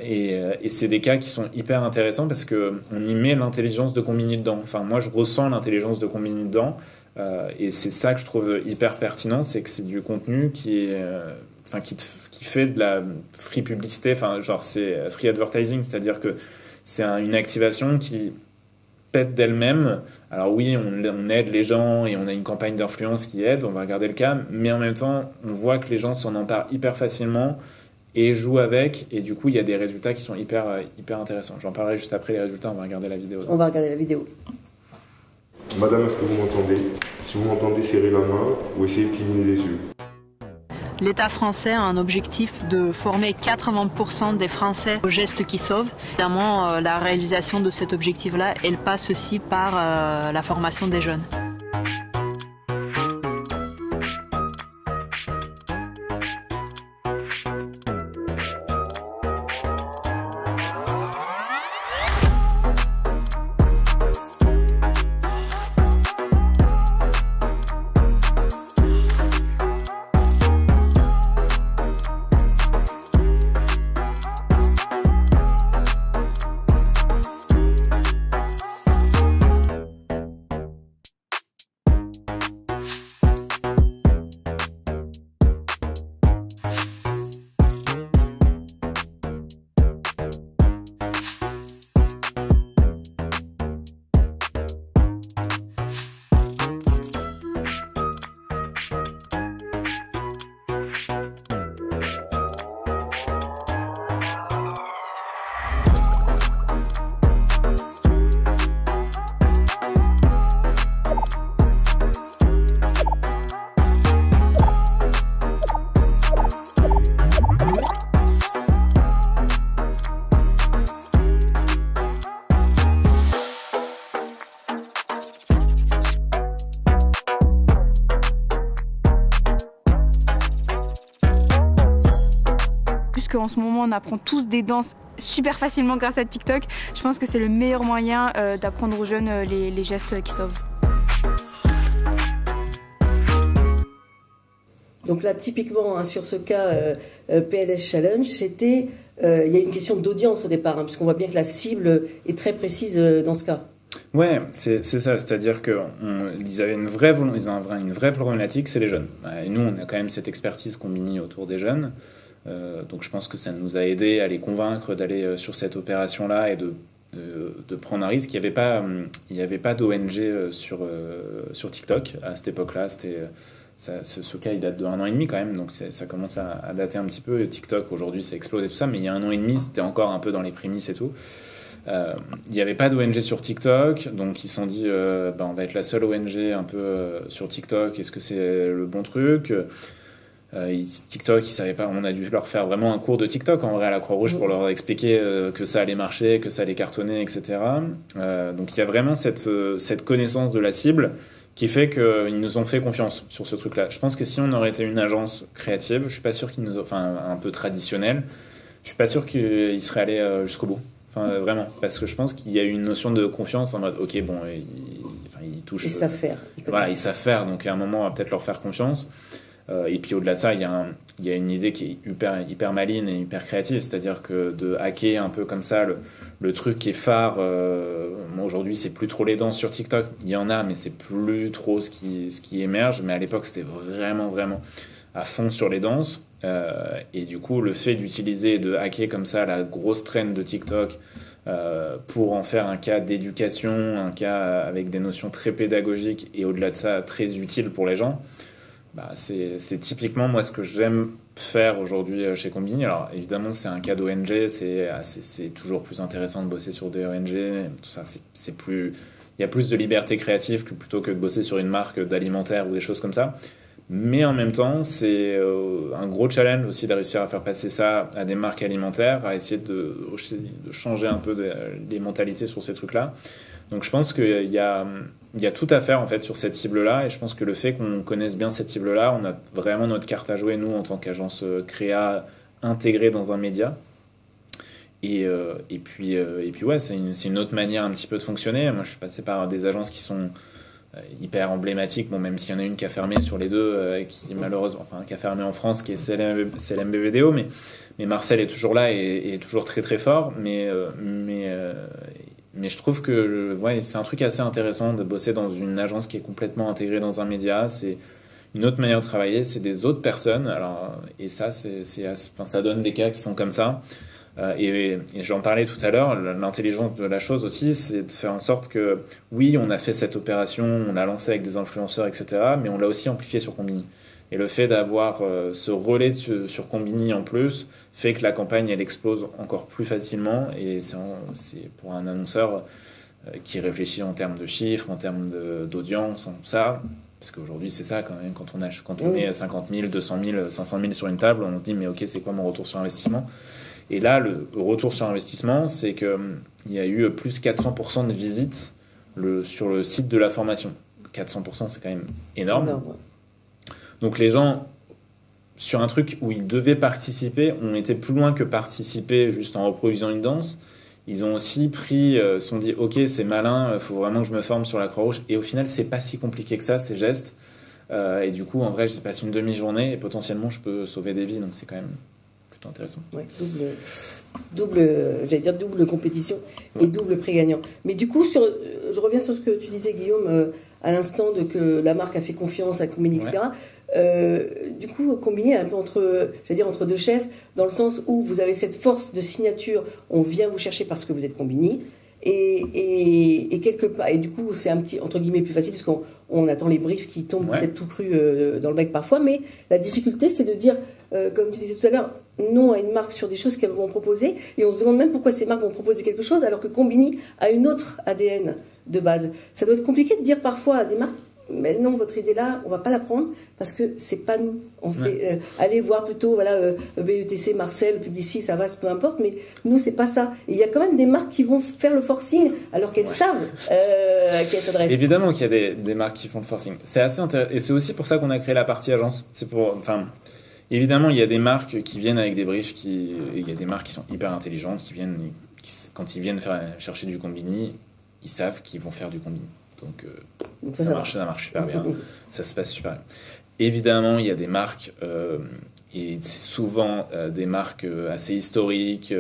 Speaker 2: Et c'est des cas qui sont hyper intéressants parce qu'on y met l'intelligence de Combini dedans. Enfin, moi, je ressens l'intelligence de Combini dedans. Et c'est ça que je trouve hyper pertinent, c'est que c'est du contenu qui est, qui fait de la free publicité, enfin, genre c'est free advertising, c'est-à-dire que c'est une activation qui pète d'elle-même. Alors oui, on aide les gens et on a une campagne d'influence qui aide, on va regarder le cas, mais en même temps, on voit que les gens s'en emparent hyper facilement et jouent avec, et du coup il y a des résultats qui sont hyper intéressants. J'en parlerai juste après les résultats, on va regarder la vidéo.
Speaker 1: On va regarder la vidéo.
Speaker 6: Madame, est-ce que vous m'entendez? Si vous m'entendez, serrez la main ou essayez de cligner les yeux.
Speaker 7: L'État français a un objectif de former 80% des Français aux gestes qui sauvent. Évidemment, la réalisation de cet objectif-là, elle passe aussi par la formation des jeunes.
Speaker 8: En ce moment on apprend tous des danses super facilement grâce à TikTok. Je pense que c'est le meilleur moyen d'apprendre aux jeunes les gestes qui sauvent.
Speaker 1: Donc là typiquement hein, sur ce cas PLS Challenge, c'était il y a une question d'audience au départ, hein, puisqu'on voit bien que la cible est très précise dans ce cas.
Speaker 2: Ouais, c'est ça, c'est-à-dire qu'ils avaient une vraie problématique, c'est les jeunes. Et nous on a quand même cette expertise Combini autour des jeunes. Donc je pense que ça nous a aidé à les convaincre d'aller sur cette opération-là et de prendre un risque. Il n'y avait pas d'ONG sur TikTok à cette époque-là. Ce cas, il date de 1 an et demi quand même, donc ça commence à dater un petit peu. Et TikTok, aujourd'hui, ça explose et tout ça, mais il y a 1 an et demi, c'était encore un peu dans les prémices et tout. Il n'y avait pas d'ONG sur TikTok, donc ils se sont dit on va être la seule ONG un peu sur TikTok, est-ce que c'est le bon truc? TikTok, ils savaient pas, on a dû leur faire vraiment un cours de TikTok en vrai à la Croix-Rouge pour leur expliquer que ça allait marcher, que ça allait cartonner, etc. Donc il y a vraiment cette connaissance de la cible qui fait qu'ils nous ont fait confiance sur ce truc-là. Je pense que si on aurait été une agence créative, je suis pas sûr qu'ils nous, enfin un peu traditionnelle, je suis pas sûr qu'ils seraient allés jusqu'au bout. Enfin vraiment, parce que je pense qu'il y a une notion de confiance en mode ok bon, ils touchent.
Speaker 1: Ils savent faire.
Speaker 2: Voilà, ils savent faire, donc à un moment on va peut-être leur faire confiance. Et puis au-delà de ça, il y a une idée qui est hyper maligne et hyper créative, c'est-à-dire que de hacker un peu comme ça le truc qui est phare. Moi aujourd'hui, c'est plus trop les danses sur TikTok. Il y en a, mais c'est plus trop ce qui émerge. Mais à l'époque, c'était vraiment à fond sur les danses. Et du coup, le fait d'utiliser, de hacker comme ça la grosse trend de TikTok pour en faire un cas d'éducation, un cas avec des notions très pédagogiques et au-delà de ça, très utile pour les gens. c'est typiquement moi ce que j'aime faire aujourd'hui chez Combini. Alors évidemment c'est un cas d'ONG, c'est toujours plus intéressant de bosser sur des ONG, tout ça, c'est plus, il y a plus de liberté créative plutôt que de bosser sur une marque d'alimentaire ou des choses comme ça. Mais en même temps, c'est un gros challenge aussi de réussir à faire passer ça à des marques alimentaires, à essayer de changer un peu les mentalités sur ces trucs-là. Donc je pense qu'il y a tout à faire en fait sur cette cible-là, et je pense que le fait qu'on connaisse bien cette cible-là, on a vraiment notre carte à jouer, nous, en tant qu'agence créa intégrée dans un média. Et puis ouais, c'est une autre manière un petit peu de fonctionner. Moi, je suis passé par des agences qui sont hyper emblématique, bon, même s'il y en a une qui a fermé sur les deux, qui malheureusement, enfin, qui a fermé en France, qui est CLMB Vidéo, mais Marcel est toujours là et toujours très très fort, mais je trouve que ouais, c'est un truc assez intéressant de bosser dans une agence qui est complètement intégrée dans un média. C'est une autre manière de travailler, c'est des autres personnes, alors, et ça, ça donne des cas qui sont comme ça. Et j'en parlais tout à l'heure, l'intelligence de la chose aussi, c'est de faire en sorte que, oui, on a fait cette opération, on l'a lancé avec des influenceurs, etc., mais on l'a aussi amplifié sur Combini. Et le fait d'avoir ce relais sur Combini en plus fait que la campagne, elle explose encore plus facilement, et c'est pour un annonceur qui réfléchit en termes de chiffres, en termes d'audience, tout ça, parce qu'aujourd'hui c'est ça quand même, quand on met 50 000, 200 000, 500 000 sur une table, on se dit mais ok, c'est quoi mon retour sur investissement? Et là, le retour sur investissement, c'est qu'il y a eu plus 400% de visites sur le site de la formation. 400%, c'est quand même énorme. Donc les gens, sur un truc où ils devaient participer, ont été plus loin que participer juste en reproduisant une danse. Ils ont aussi se sont dit, ok, c'est malin, il faut vraiment que je me forme sur la Croix-Rouge. Et au final, c'est pas si compliqué que ça, ces gestes. Et du coup, en vrai, je passe une demi-journée et potentiellement, je peux sauver des vies. Donc c'est quand même intéressant.
Speaker 1: Ouais, double compétition et double prix gagnant. Mais du coup, je reviens sur ce que tu disais, Guillaume, à l'instant de que la marque a fait confiance à Combini, etc. Du coup, Combini est un peu entre deux chaises, dans le sens où vous avez cette force de signature, on vient vous chercher parce que vous êtes Combini, et quelque part, et du coup, c'est un petit, entre guillemets, plus facile, parce qu'on attend les briefs qui tombent peut-être tout crus dans le bec parfois, mais la difficulté, c'est de dire, comme tu disais tout à l'heure, non à une marque sur des choses qu'elles vont proposer, et on se demande même pourquoi ces marques vont proposer quelque chose alors que Combini a une autre ADN de base. Ça doit être compliqué de dire parfois à des marques, mais non, votre idée là, on va pas la prendre parce que c'est pas nous. On fait allez voir plutôt BETC, Marcel, Publicis, ça va, peu importe, mais nous c'est pas ça. Et il y a quand même des marques qui vont faire le forcing alors qu'elles savent à qui elles s'adressent.
Speaker 2: Évidemment qu'il y a des marques qui font le forcing. C'est assez intéressant, et c'est aussi pour ça qu'on a créé la partie agence. Évidemment, il y a des marques qui viennent avec des briefs, il y a des marques qui sont hyper intelligentes, quand ils viennent chercher du Combini, ils savent qu'ils vont faire du Combini. Donc ça marche super bien, ça se passe super bien. Évidemment, il y a des marques, et c'est souvent des marques assez historiques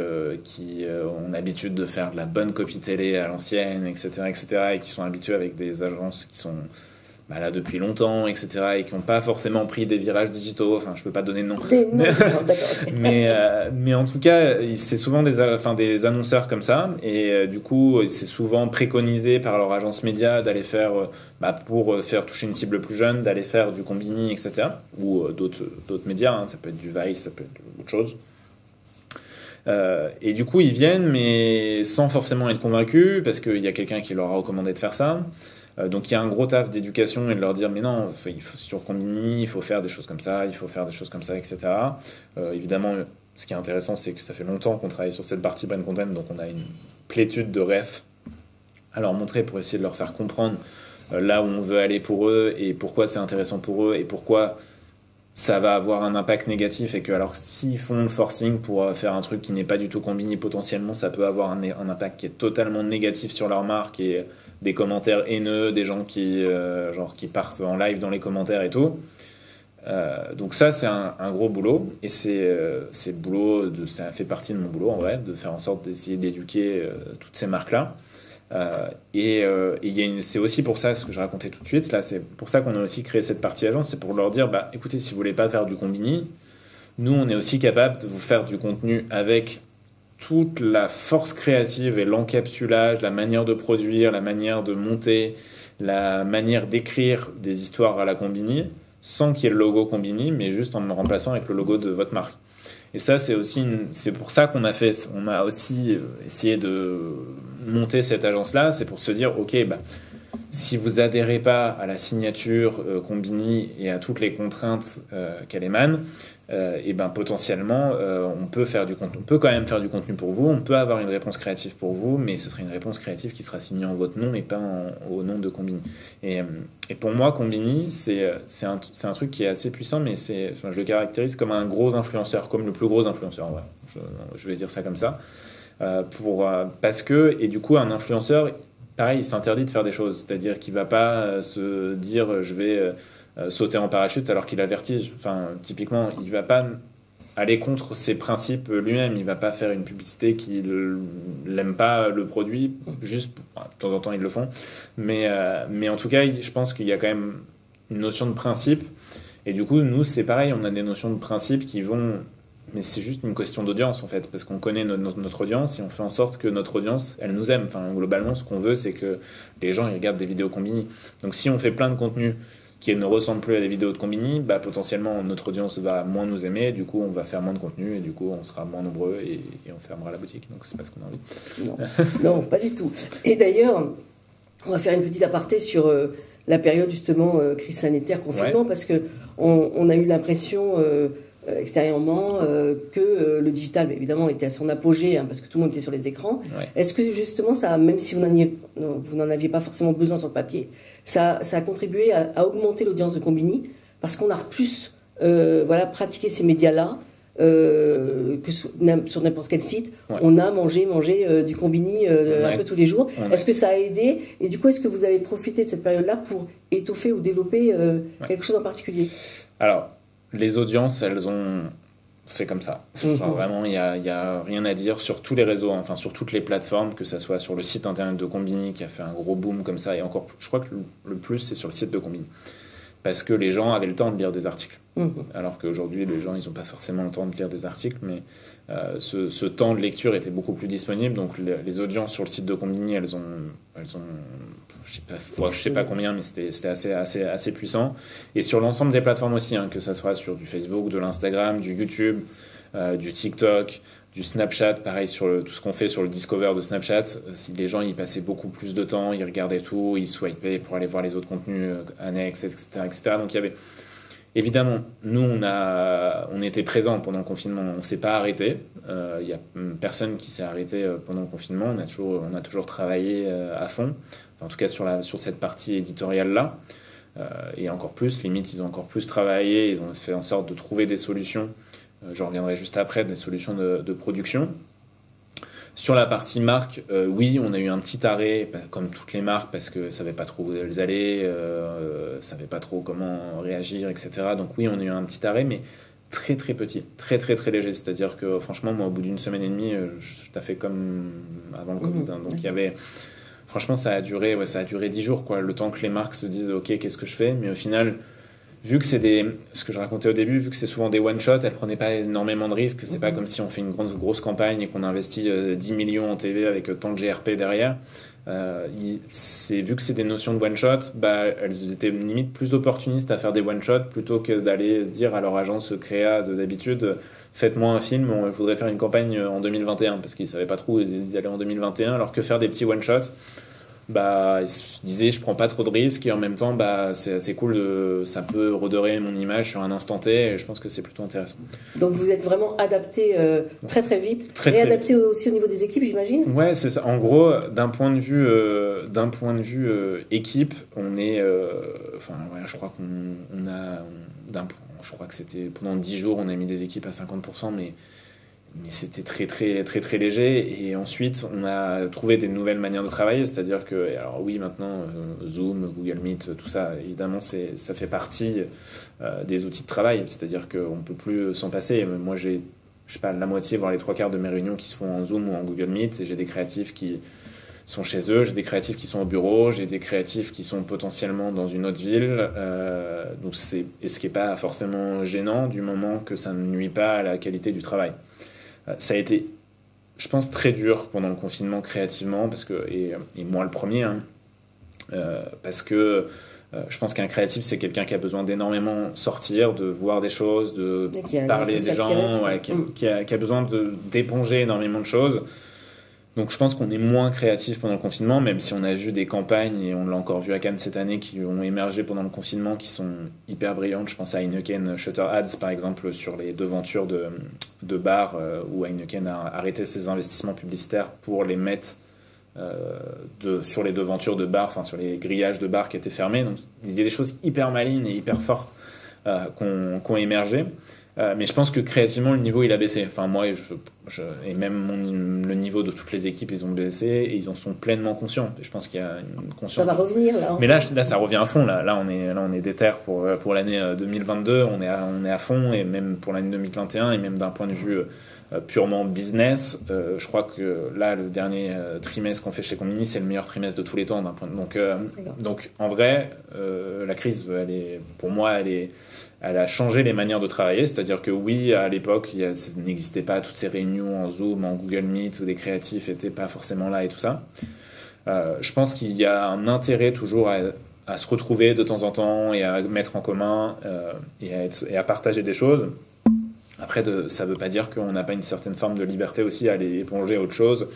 Speaker 2: qui ont l'habitude de faire de la bonne copie télé à l'ancienne, etc., et qui sont habituées avec des agences qui sont là depuis longtemps, etc., et qui n'ont pas forcément pris des virages digitaux. Enfin, je ne peux pas donner de nom. Mais en tout cas, c'est souvent des annonceurs comme ça, et du coup, c'est souvent préconisé par leur agence média d'aller faire, pour faire toucher une cible plus jeune, d'aller faire du Combini, etc., ou d'autres médias, hein, ça peut être du Vice, ça peut être autre chose. Et du coup, ils viennent, mais sans forcément être convaincus, parce qu'il y a quelqu'un qui leur a recommandé de faire ça. Donc il y a un gros taf d'éducation et de leur dire mais non, sur Combini, il faut faire des choses comme ça, il faut faire des choses comme ça, etc. Évidemment, ce qui est intéressant, c'est que ça fait longtemps qu'on travaille sur cette partie brand content, donc on a une plétude de refs à leur montrer pour essayer de leur faire comprendre là où on veut aller pour eux et pourquoi c'est intéressant pour eux et pourquoi ça va avoir un impact négatif, et que alors s'ils font le forcing pour faire un truc qui n'est pas du tout Combini, potentiellement ça peut avoir un impact qui est totalement négatif sur leur marque, et des commentaires haineux, des gens qui partent en live dans les commentaires et tout. Donc ça, c'est un gros boulot, et c'est le boulot, ça fait partie de mon boulot en vrai, de faire en sorte d'essayer d'éduquer toutes ces marques-là. C'est aussi pour ça, ce que je racontais tout de suite, là, c'est pour ça qu'on a aussi créé cette partie agence, c'est pour leur dire, écoutez, si vous voulez pas faire du Combini, nous, on est aussi capable de vous faire du contenu avec toute la force créative et l'encapsulage, la manière de produire, la manière de monter, la manière d'écrire des histoires à la Combini, sans qu'il y ait le logo Combini, mais juste en me remplaçant avec le logo de votre marque. Et ça, c'est pour ça qu'on a aussi essayé de monter cette agence-là, c'est pour se dire, ok, si vous adhérez pas à la signature Combini et à toutes les contraintes qu'elle émane, et potentiellement, on peut quand même faire du contenu pour vous, on peut avoir une réponse créative pour vous, mais ce sera une réponse créative qui sera signée en votre nom et pas au nom de Combini. Et pour moi, Combini, c'est un truc qui est assez puissant, mais je le caractérise comme un gros influenceur, comme le plus gros influenceur. Ouais. Je vais dire ça comme ça. Parce que, et du coup, un influenceur, pareil, il s'interdit de faire des choses. C'est-à-dire qu'il ne va pas se dire je vais sauter en parachute alors qu'il a le vertige. Enfin, typiquement, il ne va pas aller contre ses principes lui-même. Il ne va pas faire une publicité qu'il n'aime pas le produit. Juste, de temps en temps, ils le font. Mais en tout cas, je pense qu'il y a quand même une notion de principe. Et du coup, nous, c'est pareil. On a des notions de principe qui vont... Mais c'est juste une question d'audience, en fait, parce qu'on connaît notre audience et on fait en sorte que notre audience, elle nous aime. Enfin, globalement, ce qu'on veut, c'est que les gens ils regardent des vidéos Combini. Donc, si on fait plein de contenus qui ne ressemblent plus à des vidéos de Combini, potentiellement, notre audience va moins nous aimer. Du coup, on va faire moins de contenu et du coup, on sera moins nombreux et on fermera la boutique. Donc, c'est pas ce qu'on a envie.
Speaker 1: Non, pas du tout. Et d'ailleurs, on va faire une petite aparté sur la période, justement, crise sanitaire, confinement, parce qu'on a eu l'impression... extérieurement que le digital évidemment était à son apogée parce que tout le monde était sur les écrans. Est-ce que justement ça, même si vous n'en aviez pas forcément besoin sur le papier, ça a contribué à augmenter l'audience de Combini parce qu'on a plus pratiqué ces médias-là que sur n'importe quel site. On a mangé du Combini un peu tous les jours. Est-ce que ça a aidé et du coup est-ce que vous avez profité de cette période-là pour étoffer ou développer quelque chose en particulier?
Speaker 2: Alors les audiences, elles ont fait comme ça. Genre, vraiment, il n'y a rien à dire sur tous les réseaux, enfin sur toutes les plateformes, que ce soit sur le site internet de Combini qui a fait un gros boom comme ça, et encore, je crois que le plus, c'est sur le site de Combini. Parce que les gens avaient le temps de lire des articles. Alors qu'aujourd'hui, les gens, ils n'ont pas forcément le temps de lire des articles, mais ce temps de lecture était beaucoup plus disponible. Donc les audiences sur le site de Combini, elles ont je sais pas combien, mais c'était assez puissant. Et sur l'ensemble des plateformes aussi, que ça soit sur du Facebook, de l'Instagram, du YouTube, du TikTok, du Snapchat, pareil sur tout ce qu'on fait sur le Discover de Snapchat. Si les gens y passaient beaucoup plus de temps, ils regardaient tout, ils swipaient pour aller voir les autres contenus annexes, etc., etc. Donc il y avait évidemment, nous on était présents pendant le confinement, on s'est pas arrêté. Il y a personne qui s'est arrêté pendant le confinement. On a toujours travaillé à fond. En tout cas sur cette partie éditoriale-là. Et encore plus, limite, ils ont encore plus travaillé, ils ont fait en sorte de trouver des solutions, j'en reviendrai juste après, des solutions de production. Sur la partie marque, oui, on a eu un petit arrêt, comme toutes les marques, parce que ne savaient pas trop où elles allaient, ne savaient pas trop comment réagir, etc. Donc oui, on a eu un petit arrêt, mais très très petit, très très très léger. C'est-à-dire que franchement, moi, au bout d'une semaine et demie, je t'ai fait comme avant le Covid. Donc il y avait... Franchement, ça a duré 10 jours, quoi, le temps que les marques se disent « Ok, qu'est-ce que je fais ?» Mais au final, vu que c'est ce que je racontais au début, vu que c'est souvent des one-shots, elles ne prenaient pas énormément de risques. C'est pas comme si on fait une grosse campagne et qu'on investit 10 millions en TV avec tant de GRP derrière. Vu que c'est des notions de one-shot, elles étaient limite plus opportunistes à faire des one-shots plutôt que d'aller se dire à leur agence créa d'habitude « Faites-moi un film, je voudrais faire une campagne en 2021 », parce qu'ils ne savaient pas trop où ils allaient en 2021, alors que faire des petits one-shots, ils se disaient je prends pas trop de risques et en même temps c'est assez cool, ça peut redorer mon image sur un instant T et je pense que c'est plutôt intéressant.
Speaker 1: Donc vous êtes vraiment adapté très très vite et adapté aussi au niveau des équipes, j'imagine. Ouais, c'est ça.
Speaker 2: En gros, d'un point de vue équipe, on est je crois qu'on a je crois que c'était pendant 10 jours on a mis des équipes à 50%, mais c'était très très très très léger. Et ensuite on a trouvé des nouvelles manières de travailler, c'est-à-dire que, alors oui, maintenant Zoom, Google Meet, tout ça, évidemment ça fait partie des outils de travail, c'est-à-dire qu'on ne peut plus s'en passer. Moi j'ai, je sais pas, la moitié voire les 3/4 de mes réunions qui se font en Zoom ou en Google Meet, et j'ai des créatifs qui sont chez eux, j'ai des créatifs qui sont au bureau, j'ai des créatifs qui sont potentiellement dans une autre ville, donc ce qui n'est pas forcément gênant du moment que ça ne nuit pas à la qualité du travail. Ça a été, je pense, très dur pendant le confinement créativement, parce que, et moi le premier, parce que Je pense qu'un créatif, c'est quelqu'un qui a besoin d'énormément sortir, de voir des choses, de parler des gens, qui a besoin d'éponger énormément de choses. Donc je pense qu'on est moins créatif pendant le confinement, même si on a vu des campagnes, et on l'a encore vu à Cannes cette année, qui ont émergé pendant le confinement, qui sont hyper brillantes. Je pense à Heineken Shutter Ads, par exemple, sur les devantures de bars, où Heineken a arrêté ses investissements publicitaires pour les mettre sur les devantures de bars, enfin sur les grillages de bars qui étaient fermés. Donc il y a des choses hyper malines et hyper fortes qui ont émergé. Mais je pense que créativement le niveau il a baissé. Enfin moi et même le niveau de toutes les équipes ils ont baissé et ils en sont pleinement conscients. Et je pense qu'il y a une conscience.
Speaker 1: Ça va revenir là.
Speaker 2: Mais là ça revient à fond. Là on est déter pour l'année 2022. On est à fond et même pour l'année 2021 et même d'un point de vue purement business. Je crois que là le dernier trimestre qu'on fait chez Combini c'est le meilleur trimestre de tous les temps d'un point. Donc en vrai la crise pour moi elle a changé les manières de travailler, c'est-à-dire que oui, à l'époque, ça n'existait pas toutes ces réunions en Zoom, en Google Meet, où des créatifs n'étaient pas forcément là et tout ça. Je pense qu'il y a un intérêt toujours à se retrouver de temps en temps et à mettre en commun et à partager des choses. Après, ça ne veut pas dire qu'on n'a pas une certaine forme de liberté aussi à aller éponger autre chose.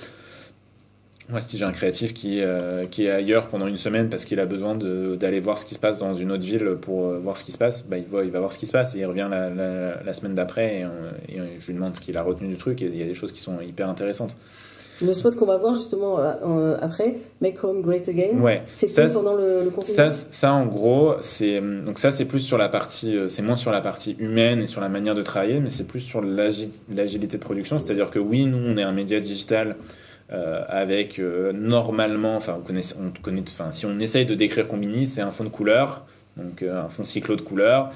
Speaker 2: Moi, si j'ai un créatif qui est ailleurs pendant une semaine parce qu'il a besoin d'aller voir ce qui se passe dans une autre ville pour voir ce qui se passe, il va voir ce qui se passe et il revient la semaine d'après et je lui demande ce qu'il a retenu du truc et il y a des choses qui sont hyper intéressantes.
Speaker 1: Le spot qu'on va voir justement après, Make Home Great Again,
Speaker 2: ouais,
Speaker 1: c'était pendant le confinement.
Speaker 2: Ça en gros, c'est plus sur la partie, c'est moins sur la partie humaine et sur la manière de travailler, mais c'est plus sur l'agilité de production. C'est-à-dire que oui, nous on est un média digital. Avec normalement, si on essaye de décrire Combini, c'est un fond de couleur, donc un fond cyclo de couleur,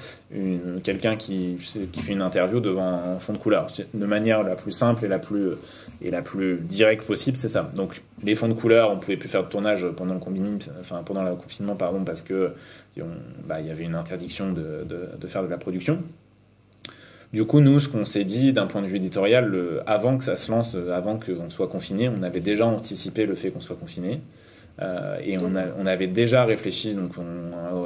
Speaker 2: quelqu'un qui fait une interview devant un fond de couleur, de manière la plus simple et la plus directe possible, c'est ça. Donc les fonds de couleur, on pouvait plus faire de tournage pendant le confinement, parce que il y avait une interdiction de faire de la production. Du coup, nous, ce qu'on s'est dit d'un point de vue éditorial, avant que ça se lance, avant qu'on soit confiné, on avait déjà anticipé le fait qu'on soit confiné. Et on avait déjà réfléchi, donc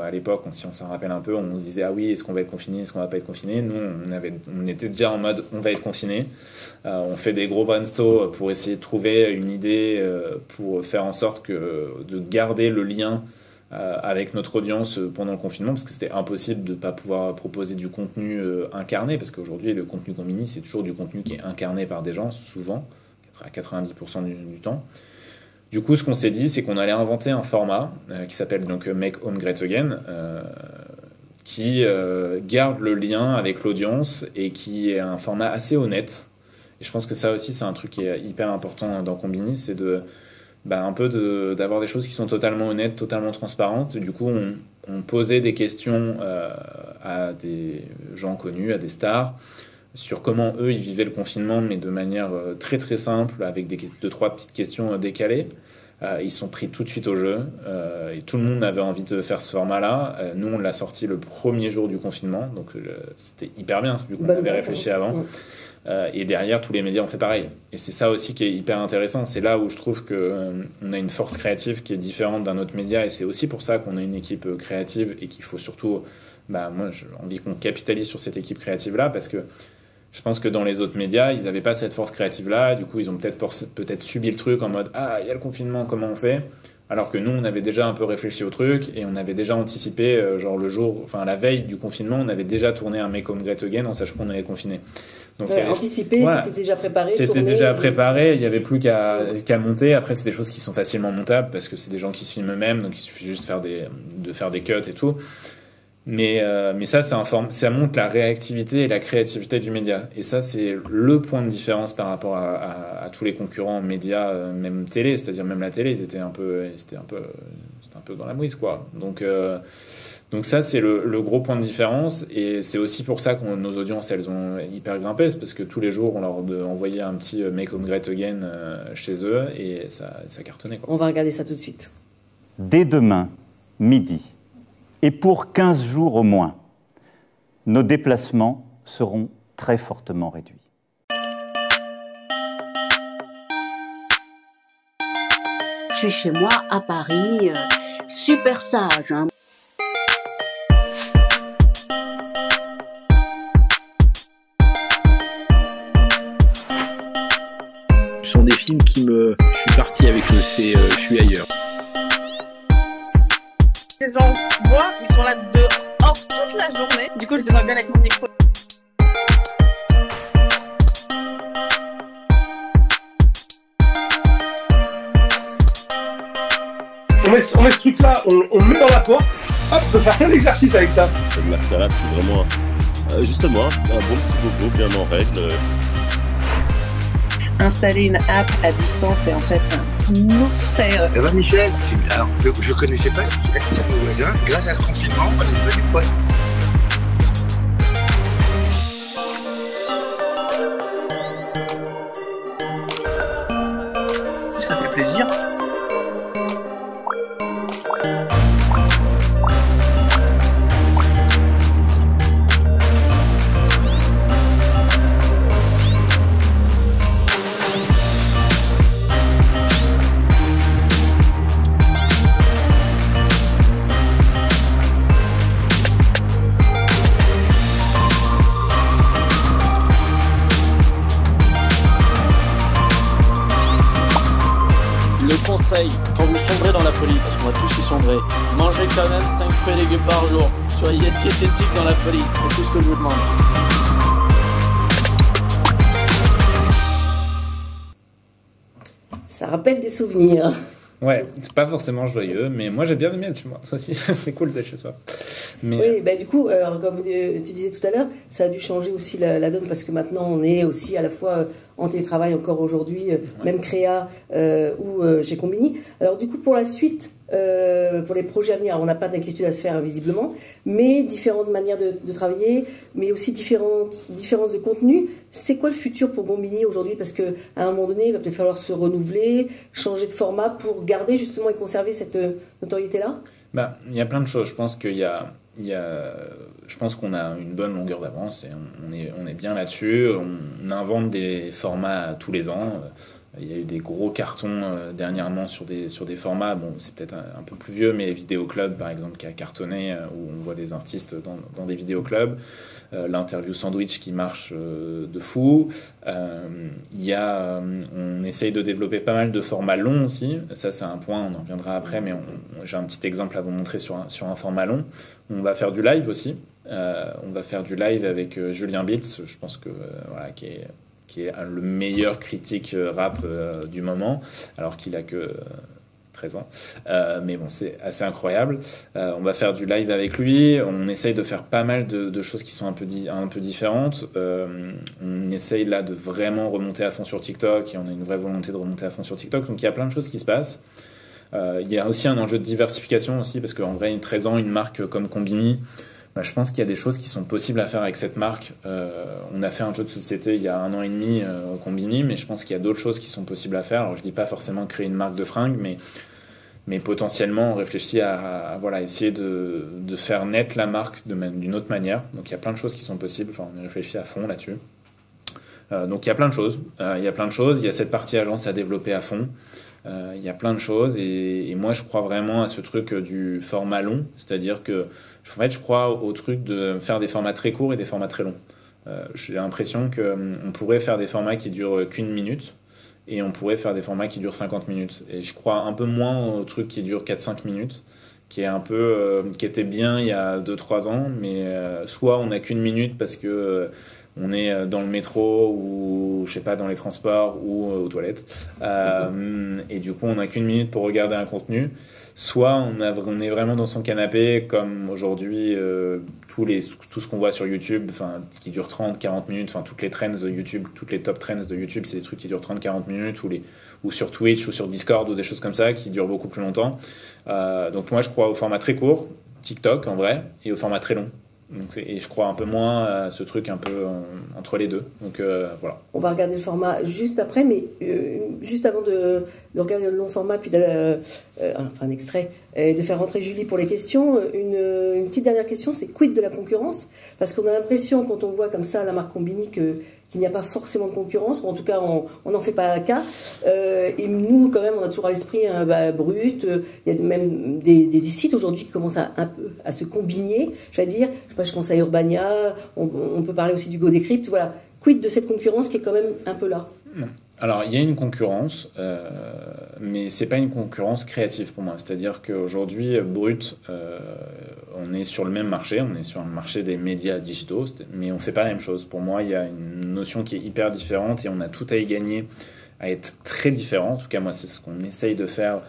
Speaker 2: à l'époque, si on s'en rappelle un peu, on se disait « Ah oui, est-ce qu'on va être confiné, est-ce qu'on va pas être confiné ?» Nous, on était déjà en mode « On va être confiné ». On fait des gros brainstorms pour essayer de trouver une idée pour faire en sorte de garder le lien avec notre audience pendant le confinement, parce que c'était impossible de ne pas pouvoir proposer du contenu incarné, parce qu'aujourd'hui le contenu Combini c'est toujours du contenu qui est incarné par des gens, souvent à 90% du temps. Du coup ce qu'on s'est dit c'est qu'on allait inventer un format qui s'appelle donc Make Home Great Again, qui garde le lien avec l'audience et qui est un format assez honnête. Et je pense que ça aussi c'est un truc qui est hyper important dans Combini, c'est d'avoir des choses qui sont totalement honnêtes, totalement transparentes. Du coup, on posait des questions à des gens connus, à des stars, sur comment eux, ils vivaient le confinement, mais de manière très très simple, avec 2-3 petites questions décalées. Ils sont pris tout de suite au jeu, et tout le monde avait envie de faire ce format-là. Nous, on l'a sorti le premier jour du confinement, donc c'était hyper bien, vu qu'on avait réfléchi avant. Et derrière, tous les médias ont fait pareil. Et c'est ça aussi qui est hyper intéressant. C'est là où je trouve qu'on a une force créative qui est différente d'un autre média. Et c'est aussi pour ça qu'on a une équipe créative et qu'il faut surtout... moi, j'ai envie qu'on capitalise sur cette équipe créative-là parce que je pense que dans les autres médias, ils n'avaient pas cette force créative-là. Du coup, ils ont peut-être subi le truc en mode « Ah, il y a le confinement, comment on fait ?» Alors que nous, on avait déjà un peu réfléchi au truc et on avait déjà anticipé, la veille du confinement, on avait déjà tourné un Make Home Great Again en sachant qu'on allait confiner. Donc,
Speaker 1: anticipé, voilà. C'était déjà préparé.
Speaker 2: C'était déjà préparé, il n'y avait plus qu'à monter. Après, c'est des choses qui sont facilement montables parce que c'est des gens qui se filment eux-mêmes, donc il suffit juste de faire des cuts et tout. Mais ça, ça montre la réactivité et la créativité du média. Et ça, c'est le point de différence par rapport à tous les concurrents médias, même télé, c'est-à-dire même la télé, c'était un peu dans la mouise, quoi. Donc ça, c'est le gros point de différence, et c'est aussi pour ça que nos audiences, elles ont hyper grimpé, c'est parce que tous les jours, on leur envoyait un petit Make Home Great Again chez eux, et ça cartonnait, quoi.
Speaker 1: On va regarder ça tout de suite.
Speaker 9: Dès demain, midi, et pour 15 jours au moins, nos déplacements seront très fortement réduits.
Speaker 10: Je suis chez moi à Paris, super sage, hein. film qui me... Je suis parti avec c'est Je suis ailleurs.
Speaker 11: Les gens voient, ils sont là dehors toute la journée. Du coup, je les engueule avec mon micro.
Speaker 12: On met ce truc-là, on le met dans la porte, hop, on peut faire plein d'exercices avec ça.
Speaker 13: La salade, c'est vraiment, justement, un bon petit bobo bien en règle.
Speaker 14: Installer une app à distance, c'est en fait un enfer.
Speaker 15: Ça va, Michel? Alors, je connaissais pas nos voisins. Grâce à ce confinement, on est devenus potes.
Speaker 12: Ça fait plaisir.
Speaker 16: Conseil, quand vous sombrez dans la folie, parce qu'on va tous y sombrer, mangez quand même 5 fruits et légumes par jour. Soyez diététique dans la folie, c'est tout ce que je vous demande.
Speaker 1: Ça rappelle des souvenirs.
Speaker 2: Ouais, c'est pas forcément joyeux, mais moi j'ai bien aimé être chez moi. Aussi, c'est cool d'être chez soi. Mais...
Speaker 1: Oui, bah, du coup, comme tu disais tout à l'heure, ça a dû changer aussi la donne parce que maintenant on est aussi à la fois en télétravail encore aujourd'hui, même créa ou chez Combini. Alors du coup, pour la suite, pour les projets à venir, on n'a pas d'inquiétude à se faire visiblement, mais différentes manières de travailler, mais aussi différences de contenu. C'est quoi le futur pour Combini aujourd'hui? Parce qu'à un moment donné, il va peut-être falloir se renouveler, changer de format pour garder justement et conserver cette notoriété-là.
Speaker 2: Bah, il y a plein de choses. Je pense je pense qu'on a une bonne longueur d'avance et on est bien là-dessus. On invente des formats tous les ans. Il y a eu des gros cartons dernièrement sur des formats. Bon, c'est peut-être un peu plus vieux, mais Vidéo Club, par exemple, qui a cartonné, où on voit des artistes dans des vidéoclubs. L'interview sandwich qui marche de fou. On essaye de développer pas mal de formats longs aussi. Ça, c'est un point, on en reviendra après, mais j'ai un petit exemple à vous montrer sur un format long. On va faire du live aussi. On va faire du live avec Julien Bitz, je pense que voilà, qui est le meilleur critique rap du moment, alors qu'il a que 13 ans. Mais bon, c'est assez incroyable. On va faire du live avec lui. On essaye de faire pas mal de choses qui sont un peu différentes. On essaye là de vraiment remonter à fond sur TikTok et on a une vraie volonté de remonter à fond sur TikTok. Donc il y a plein de choses qui se passent. Il y a aussi un enjeu de diversification aussi parce qu'en vrai, 13 ans, une marque comme Combini, je pense qu'il y a des choses qui sont possibles à faire avec cette marque. On a fait un jeu de société il y a 1 an et demi au Combini, mais je pense qu'il y a d'autres choses qui sont possibles à faire. Alors, je ne dis pas forcément créer une marque de fringues, mais potentiellement on réfléchit à voilà, essayer de faire naître la marque d'une autre manière. Donc il y a plein de choses qui sont possibles. Enfin, on y réfléchit à fond là-dessus. Donc il y a plein de choses. Il y a cette partie agence à développer à fond. Il y a plein de choses et moi je crois vraiment à ce truc du format long, c'est-à-dire que en fait je crois au truc de faire des formats très courts et des formats très longs. J'ai l'impression qu'on pourrait faire des formats qui durent qu'1 minute et on pourrait faire des formats qui durent 50 minutes. Et je crois un peu moins au truc qui dure 4-5 minutes, qui est un peu qui était bien il y a 2-3 ans, mais soit on n'a qu'1 minute parce que on est dans le métro ou je sais pas dans les transports ou aux toilettes et du coup on n'a qu'1 minute pour regarder un contenu, soit on est vraiment dans son canapé comme aujourd'hui tout ce qu'on voit sur YouTube, enfin qui dure 30-40 minutes, enfin toutes les trends de YouTube, toutes les top trends de YouTube, c'est des trucs qui durent 30-40 minutes ou sur Twitch ou sur Discord ou des choses comme ça qui durent beaucoup plus longtemps. Donc moi je crois au format très court, TikTok en vrai, et au format très long. Donc, et je crois un peu moins à ce truc un peu entre les deux. Donc voilà.
Speaker 1: On va regarder le format juste après, mais juste avant de regarder le long format, puis un extrait, et de faire rentrer Julie pour les questions, une petite dernière question, c'est quid de la concurrence? Parce qu'on a l'impression, quand on voit comme ça la marque Combini, qu'il n'y a pas forcément de concurrence, ou en tout cas on n'en fait pas cas. Et nous, quand même, on a toujours à l'esprit Brut. Il y a même des sites aujourd'hui qui commencent un peu à se combiner, j'allais dire. Je pense à Urbania, on peut parler aussi du Go Decrypt. Voilà. Quid de cette concurrence qui est quand même un peu là?
Speaker 2: Alors, il y a une concurrence, mais c'est pas une concurrence créative pour moi. C'est-à-dire qu'aujourd'hui, Brut, on est sur le même marché, on est sur le marché des médias digitaux, mais on fait pas la même chose. Pour moi, il y a une notion qui est hyper différente et on a tout à y gagner à être très différent. En tout cas, moi, c'est ce qu'on essaye de faire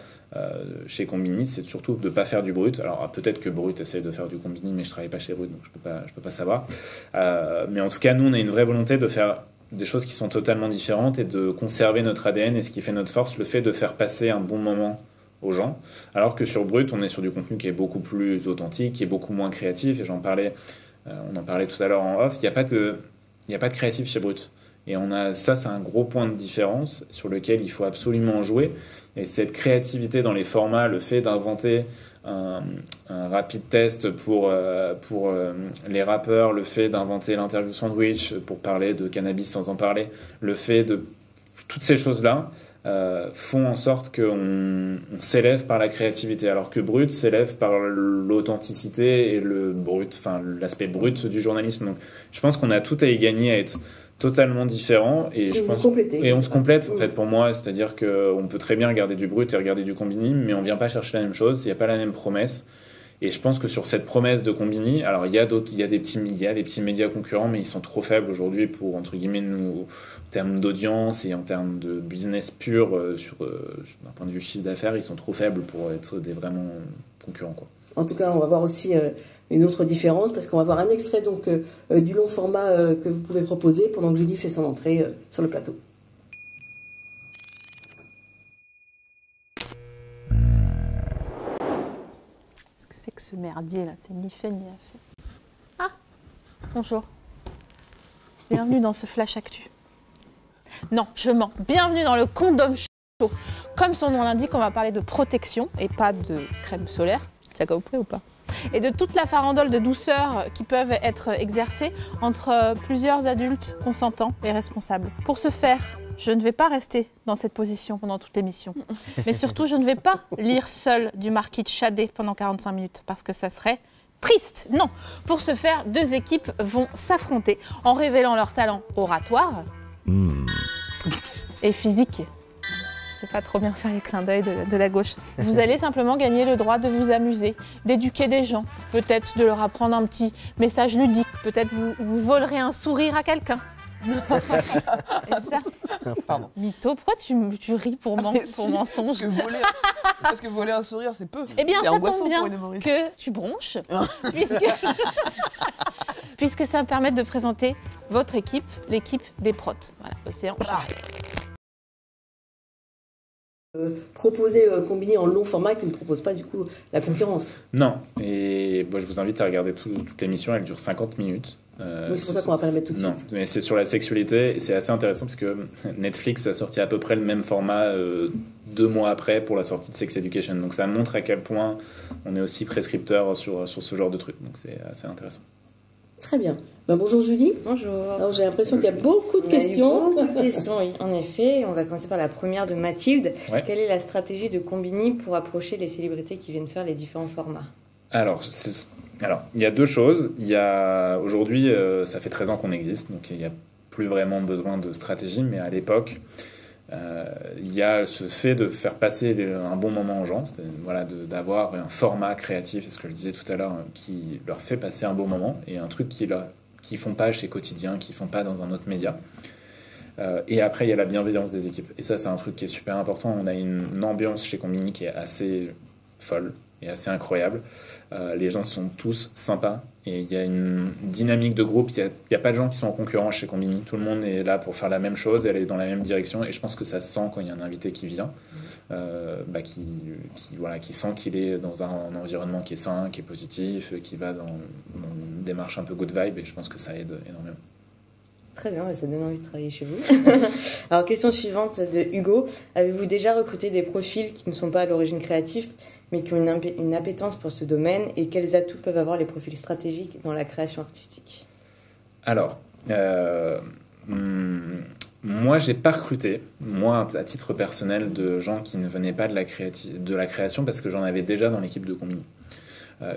Speaker 2: chez Combini, c'est surtout de ne pas faire du Brut. Alors, peut-être que Brut essaye de faire du Combini, mais je travaille pas chez Brut, donc je peux pas savoir. Mais en tout cas, nous, on a une vraie volonté de faire des choses qui sont totalement différentes et de conserver notre ADN et ce qui fait notre force, le fait de faire passer un bon moment aux gens, alors que sur Brut, on est sur du contenu qui est beaucoup plus authentique, qui est beaucoup moins créatif, et on en parlait tout à l'heure en off, il n'y a pas de créatif chez Brut. Et ça, c'est un gros point de différence sur lequel il faut absolument jouer. Et cette créativité dans les formats, le fait d'inventer un rapid test pour les rappeurs, le fait d'inventer l'interview sandwich pour parler de cannabis sans en parler, le fait de toutes ces choses-là font en sorte qu'on s'élève par la créativité, alors que Brut s'élève par l'authenticité et l'aspect brut du journalisme. Donc, je pense qu'on a tout à y gagner à être totalement différent et on se complète en fait pour moi, c'est-à-dire qu'on peut très bien regarder du Brut et regarder du Combini, mais on vient pas chercher la même chose, il n'y a pas la même promesse. Et je pense que sur cette promesse de Combini, alors il y a des petits médias concurrents, mais ils sont trop faibles aujourd'hui pour, entre guillemets, nous, en termes d'audience et en termes de business pur, d'un point de vue chiffre d'affaires, ils sont trop faibles pour être des vraiment concurrents, quoi.
Speaker 1: En tout cas, on va voir aussi une autre différence, parce qu'on va voir un extrait donc, du long format que vous pouvez proposer pendant que Julie fait son entrée sur le plateau.
Speaker 17: Qu'est-ce que c'est que ce merdier là? C'est ni fait ni à fait. Ah, bonjour. Bienvenue dans ce Flash Actu. Non, je mens. Bienvenue dans le Condom Show. Comme son nom l'indique, on va parler de protection et pas de crème solaire. Tu as compris ou pas? Et de toute la farandole de douceur qui peuvent être exercées entre plusieurs adultes consentants et responsables. Pour ce faire, je ne vais pas rester dans cette position pendant toute l'émission. Mais surtout, je ne vais pas lire seule du Marquis de Chadet pendant 45 minutes, parce que ça serait triste. Non. Pour ce faire, deux équipes vont s'affronter en révélant leur talent oratoire et physique. Je sais pas trop bien faire les clins d'œil de la gauche. Vous allez simplement gagner le droit de vous amuser, d'éduquer des gens, peut-être de leur apprendre un petit message ludique, peut-être vous volerez un sourire à quelqu'un. Et ça,
Speaker 18: pardon.
Speaker 17: Mytho, pourquoi tu ris pour mensonge?
Speaker 18: Parce que voler un sourire, c'est peu.
Speaker 17: Eh bien, ça tombe bien que tu bronches, puisque ça me permet de présenter votre équipe, l'équipe des protes. Voilà, Océan.
Speaker 1: Proposer Combini en long format qui ne propose pas du coup la concurrence.
Speaker 2: Non, et moi je vous invite à regarder toute l'émission, elle dure 50 minutes.
Speaker 1: Oui, c'est pour ça qu'on va pas la mettre tout de suite.
Speaker 2: Non, mais c'est sur la sexualité et c'est assez intéressant parce que Netflix a sorti à peu près le même format 2 mois après pour la sortie de Sex Education. Donc ça montre à quel point on est aussi prescripteur sur ce genre de truc. Donc c'est assez intéressant.
Speaker 1: Très bien. Bonjour Julie.
Speaker 19: Bonjour.
Speaker 1: Alors j'ai l'impression qu'il y a beaucoup de questions.
Speaker 19: Beaucoup de questions, oui. En effet, on va commencer par la première de Mathilde. Ouais. Quelle est la stratégie de Combini pour approcher les célébrités qui viennent faire les différents formats?
Speaker 2: Alors, il y a deux choses. Aujourd'hui, ça fait 13 ans qu'on existe, donc il n'y a plus vraiment besoin de stratégie, mais à l'époque, il y a ce fait de faire passer un bon moment aux gens, voilà, d'avoir un format créatif, c'est ce que je disais tout à l'heure, qui leur fait passer un bon moment, et un truc qu'ils font pas chez Quotidien, qu'ils font pas dans un autre média. Et après, il y a la bienveillance des équipes. Et ça, c'est un truc qui est super important. On a une ambiance chez Combini qui est assez folle et assez incroyable. Les gens sont tous sympas et il y a une dynamique de groupe. Il n'y a pas de gens qui sont en concurrence chez Combini. Tout le monde est là pour faire la même chose et aller dans la même direction. Et je pense que ça se sent quand il y a un invité qui vient, qui sent qu'il est dans un environnement qui est sain, qui est positif, qui va dans une démarche un peu good vibe. Et je pense que ça aide énormément.
Speaker 19: Très bien, ça donne envie de travailler chez vous. Alors, question suivante de Hugo. Avez-vous déjà recruté des profils qui ne sont pas à l'origine créatifs, mais qui ont une appétence pour ce domaine, et quels atouts peuvent avoir les profils stratégiques dans la création artistique?
Speaker 2: Alors, moi, j'ai pas recruté, moi, à titre personnel, de gens qui ne venaient pas de la création, parce que j'en avais déjà dans l'équipe de Combini.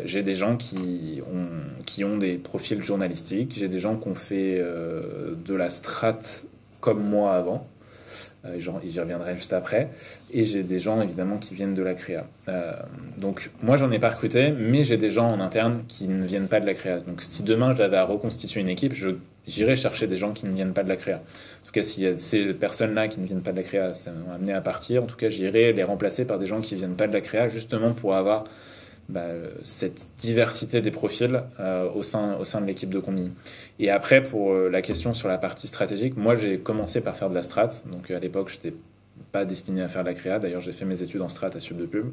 Speaker 2: J'ai des gens qui ont des profils journalistiques, j'ai des gens qui ont fait de la strat comme moi avant, J'y reviendrai juste après. Et j'ai des gens, évidemment, qui viennent de la créa. Donc, moi, j'en ai pas recruté, mais j'ai des gens en interne qui ne viennent pas de la créa. Donc, si demain, j'avais à reconstituer une équipe, j'irai chercher des gens qui ne viennent pas de la créa. En tout cas, s'il y a ces personnes-là qui ne viennent pas de la créa, ça m'a amené à partir. En tout cas, j'irai les remplacer par des gens qui ne viennent pas de la créa, justement pour avoir cette diversité des profils au sein de l'équipe de Combini. Et après, pour la question sur la partie stratégique, moi, j'ai commencé par faire de la strat. Donc, à l'époque, je n'étais pas destiné à faire de la créa. D'ailleurs, j'ai fait mes études en strat à Sud de Pub.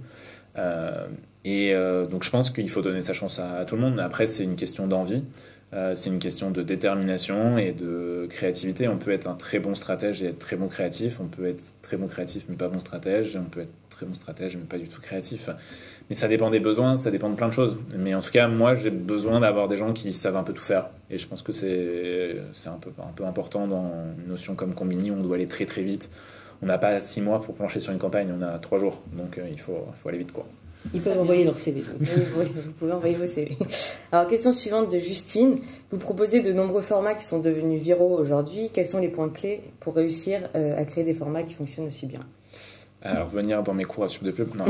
Speaker 2: Donc, je pense qu'il faut donner sa chance à tout le monde. Après, c'est une question d'envie. C'est une question de détermination et de créativité. On peut être un très bon stratège et être très bon créatif. On peut être très bon créatif mais pas bon stratège. On peut être très bon stratège mais pas du tout créatif. Mais ça dépend des besoins, ça dépend de plein de choses. Mais en tout cas, moi, j'ai besoin d'avoir des gens qui savent un peu tout faire. Et je pense que c'est un peu important dans une notion comme Combini. On doit aller très très vite. On n'a pas 6 mois pour plancher sur une campagne, on a 3 jours. Donc il faut aller vite, quoi.
Speaker 19: Ils peuvent envoyer leur CV. Oui, vous pouvez envoyer vos CV. Alors, question suivante de Justine. Vous proposez de nombreux formats qui sont devenus viraux aujourd'hui. Quels sont les points clés pour réussir à créer des formats qui fonctionnent aussi bien?
Speaker 2: Alors, venir dans mes cours à Sub de Pub, non,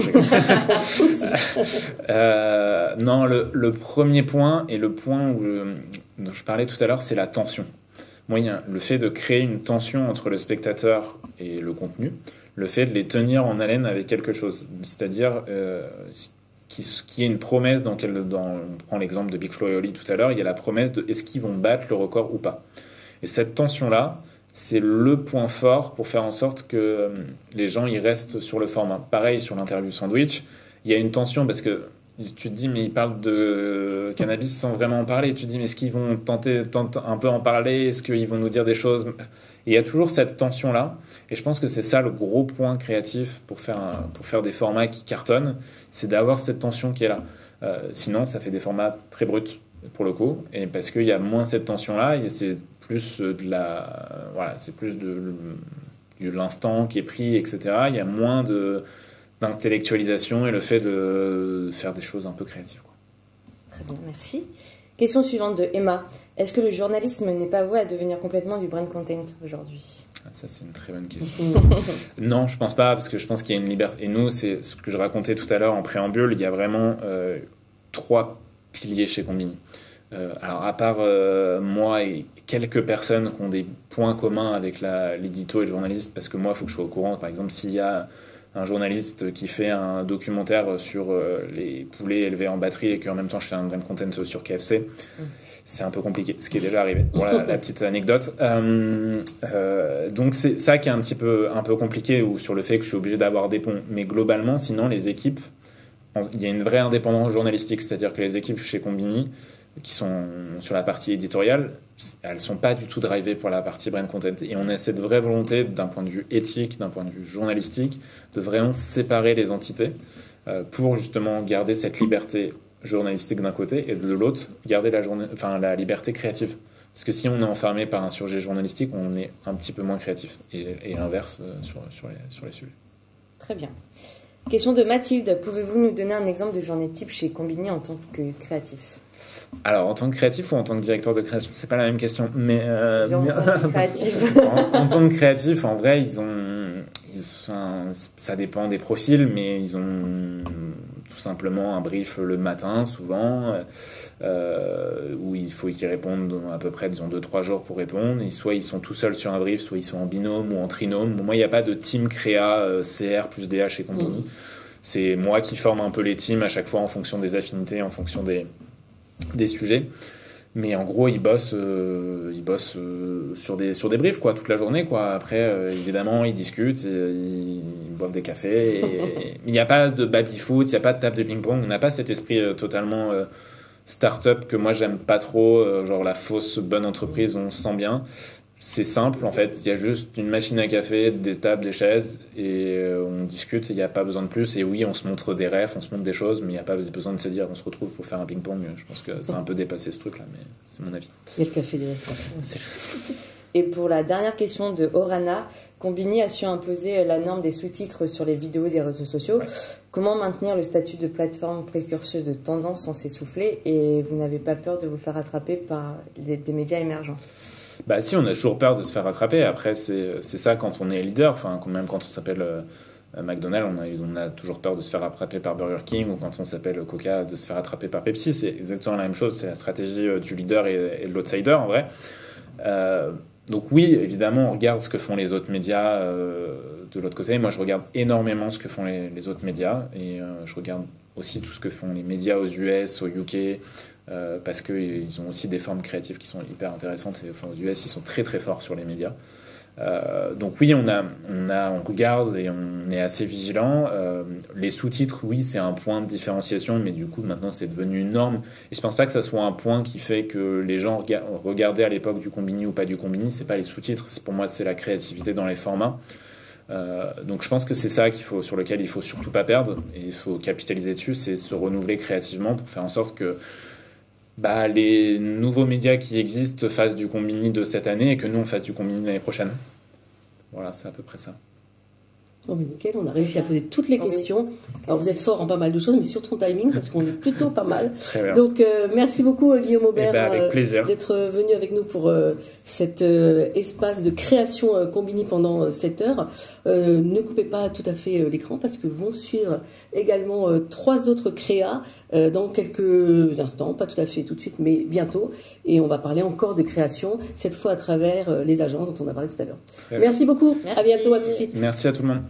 Speaker 2: non, le premier point et le point dont je parlais tout à l'heure, c'est la tension. Moi, le fait de créer une tension entre le spectateur et le contenu, le fait de les tenir en haleine avec quelque chose, c'est-à-dire qu'il y ait une promesse on prend l'exemple de Big Flo et Oli tout à l'heure, il y a la promesse de est-ce qu'ils vont battre le record ou pas. Et cette tension-là, c'est le point fort pour faire en sorte que les gens y restent sur le format. Pareil sur l'interview sandwich, il y a une tension parce que tu te dis mais ils parlent de cannabis sans vraiment en parler. Tu te dis mais est-ce qu'ils vont tenter un peu en parler? Est-ce qu'ils vont nous dire des choses? Et il y a toujours cette tension-là. Et je pense que c'est ça le gros point créatif pour faire des formats qui cartonnent, c'est d'avoir cette tension qui est là. Sinon, ça fait des formats très bruts pour le coup. Et parce qu'il y a moins cette tension-là, c'est plus de l'instant qui est pris, etc. Il y a moins d'intellectualisation et le fait de faire des choses un peu créatives, quoi.
Speaker 19: Très bien, merci. Question suivante de Emma. Est-ce que le journalisme n'est pas voué à devenir complètement du brand content aujourd'hui?
Speaker 2: Ça, c'est une très bonne question. Non, je pense pas, parce que je pense qu'il y a une liberté. Et nous, c'est ce que je racontais tout à l'heure en préambule, il y a vraiment 3 piliers chez Combini. Alors, à part moi et quelques personnes qui ont des points communs avec l'édito et le journaliste, parce que moi, il faut que je sois au courant. Par exemple, s'il y a un journaliste qui fait un documentaire sur les poulets élevés en batterie et qu'en même temps je fais un brand content sur KFC, c'est un peu compliqué, ce qui est déjà arrivé. Voilà la petite anecdote. Donc c'est ça qui est un peu compliqué, ou sur le fait que je suis obligé d'avoir des ponts. Mais globalement, sinon les équipes, il y a une vraie indépendance journalistique, c'est-à-dire que les équipes chez Combini qui sont sur la partie éditoriale, elles sont pas du tout drivées pour la partie brand content. Et on a cette vraie volonté, d'un point de vue éthique, d'un point de vue journalistique, de vraiment séparer les entités pour justement garder cette liberté journalistique d'un côté et de l'autre, garder la liberté créative. Parce que si on est enfermé par un sujet journalistique, on est un petit peu moins créatif. Et l'inverse sur les sujets.
Speaker 19: Très bien. Question de Mathilde. Pouvez-vous nous donner un exemple de journée type chez Combini en tant que créatif?
Speaker 2: Alors, en tant que créatif ou en tant que directeur de création, c'est pas la même question. Mais
Speaker 19: en tant que créatif.
Speaker 2: en tant que créatif, en vrai, ça dépend des profils, mais ils ont tout simplement un brief le matin, souvent, où il faut qu'ils répondent à peu près, disons, 2-3 jours pour répondre. Et soit ils sont tout seuls sur un brief, soit ils sont en binôme ou en trinôme. Bon, moi, il n'y a pas de team créa CR plus DH et compagnie. C'est moi qui forme un peu les teams à chaque fois en fonction des affinités, en fonction des sujets. Mais en gros, ils bossent sur des briefs, quoi, toute la journée, quoi. Après, évidemment, ils discutent, ils boivent des cafés. Il n'y a pas de baby-foot, il n'y a pas de table de ping-pong. On n'a pas cet esprit totalement start-up que moi, j'aime pas trop, genre la fausse bonne entreprise où on se sent bien. C'est simple, en fait. Il y a juste une machine à café, des tables, des chaises, et on discute, il n'y a pas besoin de plus. Et oui, on se montre des refs, on se montre des choses, mais il n'y a pas besoin de se dire on se retrouve pour faire un ping-pong. Je pense que c'est un peu dépassé ce truc-là, mais c'est mon avis.
Speaker 19: Il y a le café des restaurants. Et pour la dernière question de Orana, Combini a su imposer la norme des sous-titres sur les vidéos des réseaux sociaux. Ouais. Comment maintenir le statut de plateforme précurseuse de tendance sans s'essouffler, et vous n'avez pas peur de vous faire attraper par des médias émergents?
Speaker 2: Bah si, on a toujours peur de se faire rattraper. Après, c'est ça quand on est leader, enfin, même quand on s'appelle McDonald's, on a toujours peur de se faire rattraper par Burger King, ou quand on s'appelle Coca, de se faire rattraper par Pepsi. C'est exactement la même chose, c'est la stratégie du leader et de l'outsider, en vrai. Donc oui, évidemment, on regarde ce que font les autres médias de l'autre côté. Moi, je regarde énormément ce que font les autres médias, et je regarde aussi tout ce que font les médias aux US, au UK, parce qu'ils ont aussi des formes créatives qui sont hyper intéressantes. Et, enfin, aux US, ils sont très très forts sur les médias. Donc oui, on regarde et on est assez vigilant. Les sous-titres, oui, c'est un point de différenciation, mais du coup, maintenant, c'est devenu une norme. Et je pense pas que ça soit un point qui fait que les gens regardaient à l'époque du Combini ou pas du Combini. C'est pas les sous-titres. Pour moi, c'est la créativité dans les formats. Donc je pense que c'est ça sur lequel il faut surtout pas perdre, et il faut capitaliser dessus, c'est se renouveler créativement pour faire en sorte que les nouveaux médias qui existent fassent du Combini de cette année et que nous on fasse du Combini l'année prochaine. Voilà, c'est à peu près ça.
Speaker 1: Bon, mais nickel, on a réussi à poser toutes les questions. Alors vous êtes fort en pas mal de choses, mais surtout en timing, parce qu'on est plutôt pas mal.
Speaker 2: Très bien.
Speaker 1: Donc merci beaucoup Guillaume Aubert
Speaker 2: avec plaisir.
Speaker 1: D'être venu avec nous pour cet espace de création Combini pendant 7 heures. Ne coupez pas tout à fait l'écran, parce que vont suivre également 3 autres créas dans quelques instants, pas tout à fait tout de suite, mais bientôt. Et on va parler encore des créations, cette fois à travers les agences dont on a parlé tout à l'heure. Merci beaucoup, à bientôt, à tout de suite.
Speaker 2: Merci à tout le monde.